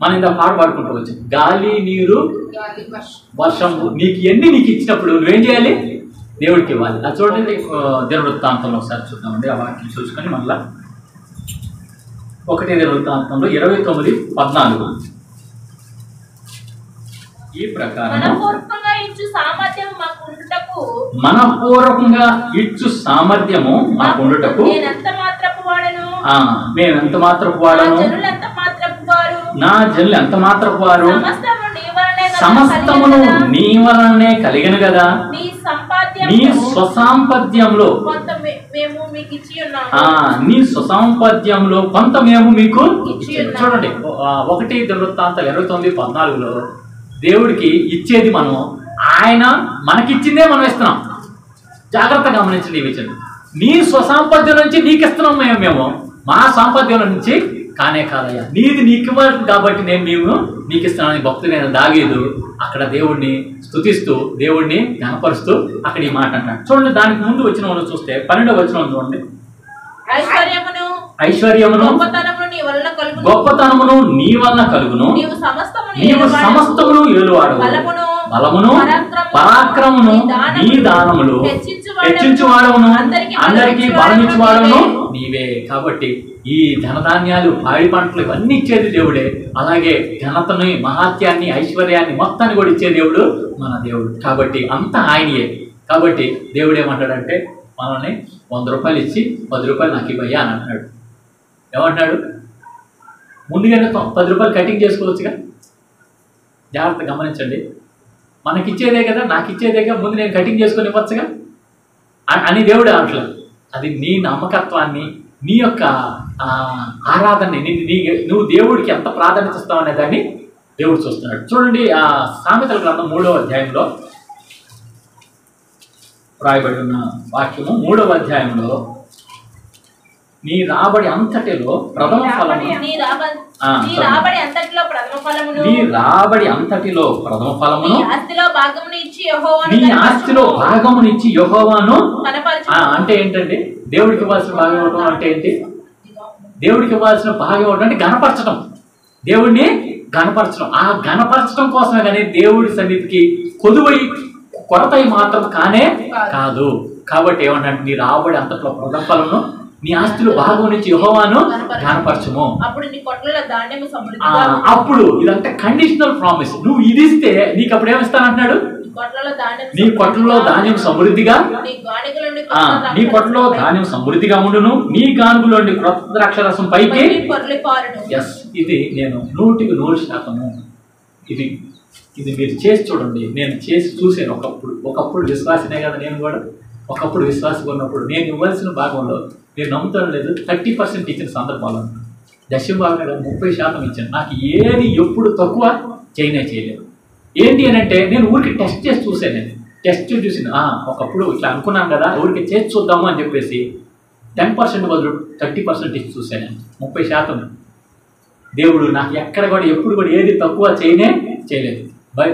మనం ఇంత పాడుకుంటూ వచ్చాం, గాలి నీరు వర్షం నీకు నీకు ఇచ్చినప్పుడు నువ్వేం చేయాలి? దేవుడికి ఇవ్వాలి. అది చూడండి, దినవృత్తాంతంలో ఒకసారి చూద్దామండి. ఆ వాటిని చూసుకొని మళ్ళా 1 దినవృత్తాంతంలో 29:14 ఈ ప్రకారం మనపూర్వకంగా ఇచ్చు సామర్థ్యము మాకు ఉండుటకు మేమెంత మాత్రపు వాడను, నా జనులు ఎంత మాత్రపు వారు, సమస్తమును నీ వలనే కలిగిన కదా, నీ స్వసాంపద్యంలో కొంత మేము మీకు. చూడండి 1 దినవృత్తాంతాలు 29:14 దేవుడికి ఇచ్చేది మనం, ఆయన మనకిచ్చిందే మనం ఇస్తున్నాం. జాగ్రత్తగా గమనించండి ఈ విషయం. నీ స్వసాంపద్యం నుంచి నీకు ఇస్తున్నాం మేము, మా సాంపద్యం నుంచి కానే కాదయ్యా, నీది నీకు ఇవ్వాలి కాబట్టి మేము నీకు ఇస్తున్నాను. భక్తుడైన దావీదు అక్కడ దేవుడిని స్తుతిస్తూ, దేవుడిని ఘనపరుస్తూ అక్కడ ఈ మాట అన్నాడు. చూడండి, దానికి ముందు వచ్చిన వాళ్ళు చూస్తే 12వ వచనం చూడండి. ఐశ్వర్యమును గొప్పతనమును నీ వలన కలుగును, నీవు సమస్తమును ఏలువాడు, బలమును పరాక్రమమును నీ దానములు హెచ్చించువాడవును, అందరికీ బలమిచ్చువాడవును నీవే. కాబట్టి ఈ ధనధాన్యాలు, పాడి పంటలు ఇవన్నీ ఇచ్చేది దేవుడే. అలాగే ఘనతని, మహాత్యాన్ని, ఐశ్వర్యాన్ని మొత్తాన్ని కూడా ఇచ్చే దేవుడు మన దేవుడు. కాబట్టి అంతా ఆయనయే. కాబట్టి దేవుడు ఏమంటాడంటే మనల్ని 100 రూపాయలు ఇచ్చి 10 రూపాయలు నాకు ఇవ్వయ్యా అని అంటున్నాడు. ఏమంటున్నాడు? ముందుగానే 10 రూపాయలు కటింగ్ చేసుకోవచ్చుగా. జాగ్రత్త గమనించండి. మనకిచ్చేదే కదా, నాకు ఇచ్చేదేగా, ముందు నేను కటింగ్ చేసుకొని ఇవ్వచ్చుగా అని దేవుడే అంటలేదు. అది నీ నమ్మకత్వాన్ని, నీ యొక్క ఆరాధనని, నువ్వు దేవుడికి ఎంత ప్రాధాన్యత ఇస్తావు అనే దాన్ని దేవుడు చూస్తున్నాడు. చూడండి, ఆ సామెతల గ్రంథం 3వ అధ్యాయంలో రాయబడి ఉన్న వాక్యము 3వ అధ్యాయంలో నీ రాబడి అంతటిలో ప్రథమ ఫలము, నీ రాబడి అంతటిలో ప్రథమ ఫలమును, నీ రాబడి అంతటిలో ప్రథమ ఫలమును, నీ ఆస్తిలో భాగమును ఇచ్చి యెహోవాను, నీ ఆస్తిలో భాగమునిచ్చి యెహోవాను కనపరచు. అంటే ఏంటండి? దేవుడికి ఇవ్వాల్సిన భాగం ఇవ్వడం అంటే ఏంటి? దేవుడికి ఇవ్వాల్సిన భాగం ఇవ్వడం అంటే గణపరచడం, దేవుడిని గణపరచడం. ఆ గణపరచడం కోసమే కానీ దేవుడి సన్నిధికి కొదువై కొరతై మాత్రం కానే కాదు. కాబట్టి ఏమన్నా నీ రాబడి అంతట్లో ప్రథమ ఫలమును, నీ ఆస్తిలో భాగం నుంచి యెహోవాను గణపరచము. అప్పుడు నీ కొట్లలో ధాన్యము సమృద్ధిగా, అప్పుడు ఇదంటే కండిషనల్ ప్రామిస్. నువ్వు ఇది ఇస్తే నీకు అప్పుడు ఏమిస్తానంటున్నాడు? నీ కొట్లలో ధాన్యం సమృద్ధిగా, నీ కొట్లలో ధాన్యం సమృద్ధిగా ఉండును, నీ గానుగులోని క్రొత్త ద్రాక్షరసం పైకి. ఎస్, ఇది నేను 100% ఇది ఇది మీరు చేసి చూడండి. నేను చేసి చూసాను. ఒకప్పుడు విశ్వాసనే కదా నేను కూడా. ఒకప్పుడు విశ్వాసం ఉన్నప్పుడు నేను ఇవ్వాల్సిన భాగంలో నేను నమ్ముతాను లేదు 30% ఇచ్చిన సందర్భాలు, దశమ భాగం 30% ఇచ్చాను. నాకు ఏది ఎప్పుడు తక్కువ చేయలేదు. ఏంటి అని అంటే నేను ఊరికి టెస్ట్ చేసి చూసాను. నేను టెస్ట్ చూసిన ఒకప్పుడు ఇట్లా అనుకున్నాను కదా, ఊరికి చేసి చూద్దాము అని చెప్పేసి 10% బదులు 30% ఇచ్చి చూసాను. 30%. దేవుడు నాకు ఎక్కడ కూడా ఎప్పుడు కూడా ఏది తక్కువ చేయలేదు.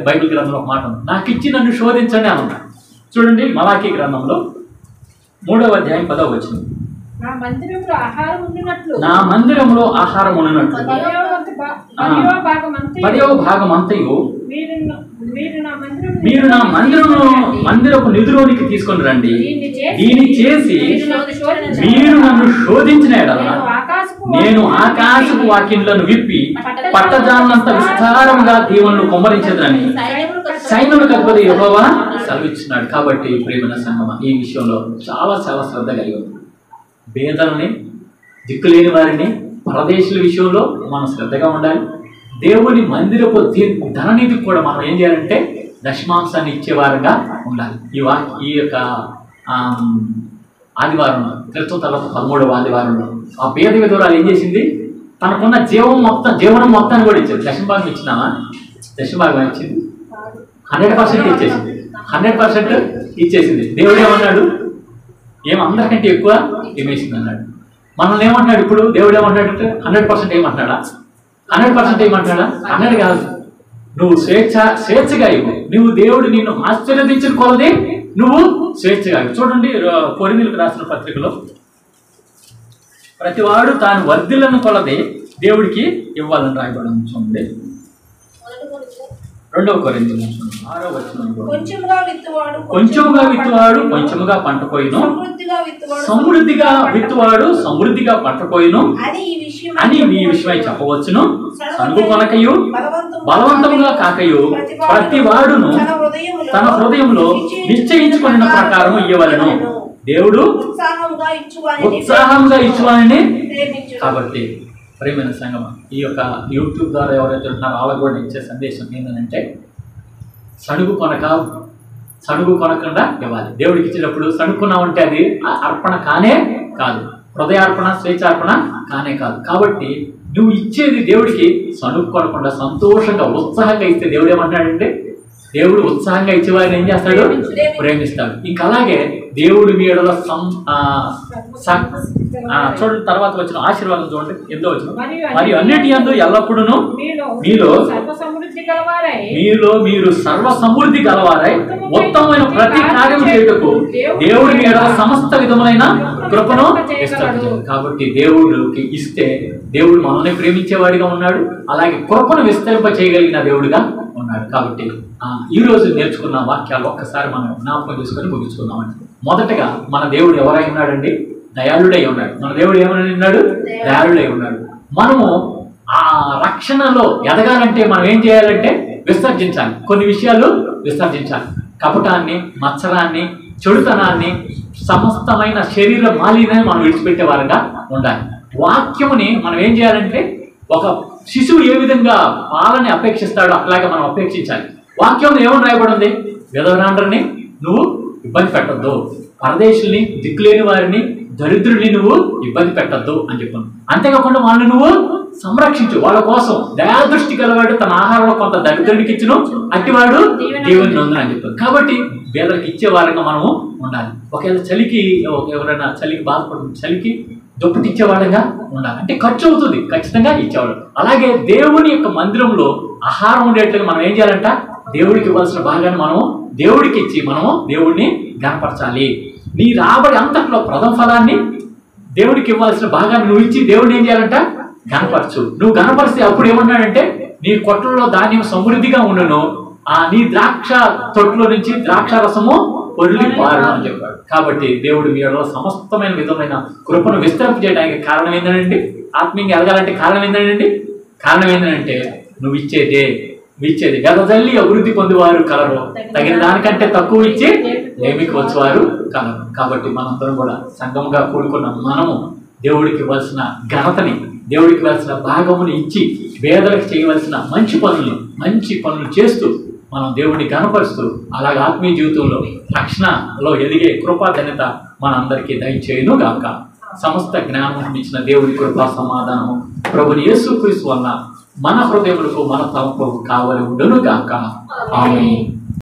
బైబిల్ గ్రంథంలో ఒక మాట ఉంది, నాకు ఇచ్చి నన్ను శోధించండి అని అన్నాడు. చూడండి, మలాకీ గ్రంథంలో 3వ అధ్యాయం 10వ వచనం. నా మందిరంలో ఆహారం ఉండినట్లు, నా మందిరంలో ఆహారం ఉండినట్లు 10వ భాగం అంతయు మీరు నా మందిరపు నిధిలోనికి తీసుకొని రండి. దీన్ని చేసి మీరు నన్ను శోధించిన ఎడల నేను ఆకాశపు వాక్యములను విప్పి పట్టజాలనంత విస్తారముగా దీవెనలు కుమ్మరించేదని సైన్యములకు అధిపతి యెహోవా సెలవిస్తున్నాడు. కాబట్టి ప్రియమైన సంగమా, ఈ విషయంలో చాలా చాలా శ్రద్ధ కలిగి ఉంది. పేదలని, దిక్కులేని వారిని, పరదేశుల విషయంలో మనం శ్రద్ధగా ఉండాలి. దేవుని మందిరపు ధననిధికి కూడా మనం ఏం చేయాలంటే దశమాంశాన్ని ఇచ్చేవారుగా ఉండాలి. ఈ యొక్క ఆదివారంలో, క్రితం తర్వాత 13వ ఆదివారంలో ఆ పేద విధవరాలు ఏం చేసింది? తనకున్న జీవనం మొత్తాన్ని కూడా ఇచ్చింది. దశభాగం ఇచ్చినామా? దశభాగం ఇచ్చింది. 100% ఇచ్చేసింది. 100% ఇచ్చేసింది. దేవుడు ఏమన్నాడు? అందరికంటే ఎక్కువ ఏమేసింది అన్నాడు. మనల్ని ఏమంటున్నాడు ఇప్పుడు? దేవుడు ఏమంటాడు? 100% ఏమంటున్నాడా? 100% ఏమంటున్నాడా? 100 కాదు. నువ్వు స్వేచ్ఛగా ఇవ్వు. నువ్వు దేవుడు నిన్ను ఆశీర్వదించిన కొలది నువ్వు స్వేచ్ఛగా ఇవ్వు. చూడండి, కొరింథీయులకు రాసిన పత్రికలో ప్రతివాడు తాను వర్ధిల్లను కొలది దేవుడికి ఇవ్వాలని రాయబడింది. చూడండి, 2వ కొరింథీయులు 6వ వచనంలో కొంచెముగా విత్తువాడు కొంచెముగా పంట కోయును, సమృద్ధిగా విత్తువాడు సమృద్ధిగా పంట కోయును అని ఈ విషయమై చెప్పవచ్చును. సంగు కొనకయు బలవంతముగా కాకయు ప్రతి వాడును తన హృదయంలో నిశ్చయించుకున్న ప్రకారం ఇవ్వవలెను. దేవుడు ఉత్సాహంగా ఇచ్చువాని. కాబట్టి ప్రియమైన సంగమా, ఈ యొక్క యూట్యూబ్ ద్వారా ఎవరైతే ఉంటున్నారో వాళ్ళకు కూడా ఇచ్చే సందేశం ఏంటంటే సడుగు కొనకుండా ఇవ్వాలి. దేవుడికి ఇచ్చేటప్పుడు సడుక్కున్నామంటే అది అర్పణ కానే కాదు, హృదయార్పణ, స్వేచ్ఛార్పణ కానే కాదు. కాబట్టి నువ్వు ఇచ్చేది దేవుడికి సడుగు కొనకుండా సంతోషంగా ఉత్సాహంగా ఇస్తే దేవుడు ఏమంటాడంటే, దేవుడు ఉత్సాహంగా ఇచ్చేవారిని ఏం చేస్తాడు? ప్రేమిస్తాడు. ఇంకా అలాగే దేవుడి మీడలో చూడండి, తర్వాత వచ్చిన ఆశీర్వాదం చూడండి, ఎంతో వచ్చిన మరియు అన్నిటి యందు ఎల్లప్పుడూ మీరు సర్వ సమృద్ధి గలవారై ఉత్తమమైన ప్రతి కార్యం చేయుటకు దేవుడి మీడల సమస్త విధములైన కృపను ఇస్తాడు. కాబట్టి దేవుడికి ఇస్తే దేవుడు మనల్ని ప్రేమించేవాడిగా ఉన్నాడు, అలాగే కృపను విస్తరింప చేయగలిగిన దేవుడిగా ఉన్నాడు. కాబట్టి ఈ రోజు నేర్చుకున్న వాక్యాలు ఒక్కసారి మనం జ్ఞాపకం చేసుకొని ముగించుకుందామండి. మొదటగా మన దేవుడు ఎవరై ఉన్నాడండి? దయాళుడై ఉన్నాడు. మన దేవుడు ఏమని ఉన్నాడు? దయాళుడై ఉన్నాడు. మనము ఆ రక్షణలో ఎదగాలంటే మనం ఏం చేయాలంటే విసర్జించాలి, కొన్ని విషయాలు విసర్జించాలి. కపటాన్ని, మత్సరాన్ని, చెడుతనాన్ని, సమస్తమైన శరీర మాలిన్యాన్ని మనం విడిచిపెట్టే వారంగా ఉండాలి. వాక్యముని మనం ఏం చేయాలంటే ఒక శిశువు ఏ విధంగా పాలని అపేక్షిస్తాడో అట్లాగే మనం అపేక్షించాలి. వాక్యంలో ఏమని రాయబడింది? విధవరాండ్రని నువ్వు ఇబ్బంది పెట్టద్దు, పరదేశుల్ని, దిక్కులేని వారిని, దరిద్రుల్ని నువ్వు ఇబ్బంది పెట్టద్దు అని చెప్పాను. అంతేకాకుండా వాళ్ళని నువ్వు సంరక్షించు. వాళ్ళ కోసం దయాదృష్టి గలవాడు తన ఆహారంలో కొంత దరిద్రుడికి ఇచ్చును, అట్టివాడు దేవుని నొందును అని చెప్పారు. కాబట్టి పేదలకు ఇచ్చే వారంగా మనము ఉండాలి. ఒకవేళ చలికి ఎవరైనా చలికి బాధపడుతుంది, చలికి దుప్పటి ఇచ్చేవాళ్ళగా ఉండాలి. అంటే ఖర్చు అవుతుంది, ఖచ్చితంగా ఇచ్చేవాడు. అలాగే దేవుని యొక్క మందిరంలో ఆహారం ఉండేట్లుగా మనం ఏం చేయాలంట? దేవుడికి ఇవ్వాల్సిన భాగాన్ని మనము దేవుడికి ఇచ్చి మనము దేవుడిని గణపరచాలి. నీ రాబడి అంతట్లో ప్రథమ ఫలాన్ని దేవుడికి ఇవ్వాల్సిన భాగాన్ని నువ్వు ఇచ్చి దేవుడిని ఏం చేయాలంట? గణపరచు. నువ్వు గణపరిస్తే అప్పుడు ఏమన్నాడంటే నీ కొట్లలో ధాన్యం సమృద్ధిగా ఉండును, నీ ద్రాక్ష తొట్టులో నుంచి ద్రాక్ష రసము పొర్లి పారును అని చెప్పాడు. కాబట్టి దేవుడు మీలో సమస్తమైన విధమైన కృపను విస్తరింపజేయడానికి కారణం ఏంటంటే, ఆత్మీయంగా ఎదగాలంటే కారణం ఏంటంటే, నువ్వు ఇచ్చేది వెదజల్లి అభివృద్ధి పొందేవారు కలరు, తగిన దానికంటే తక్కువ ఇచ్చి ఏమికి వచ్చేవారు కలరు. కాబట్టి మనందరం కూడా సంఘముగా కూడుకున్న మనము దేవుడికి ఇవ్వాల్సిన ఘనతని, దేవుడికి ఇవ్వాల్సిన భాగముని ఇచ్చి పేదలకు చేయవలసిన మంచి పనులు చేస్తూ మనం దేవుడిని గణపరుస్తూ అలాగే ఆత్మీయ జీవితంలో రక్షణలో ఎదిగే కృపాధన్యత మనందరికీ దయచేయును గాక. సమస్త జ్ఞానం ఇచ్చిన దేవుడి కృపా సమాధానము ప్రభుని యేసుక్రీస్తు వలన మన హృదయములకు మన తలంపులకు కావలి ఉండును గాక. ఆమేన్.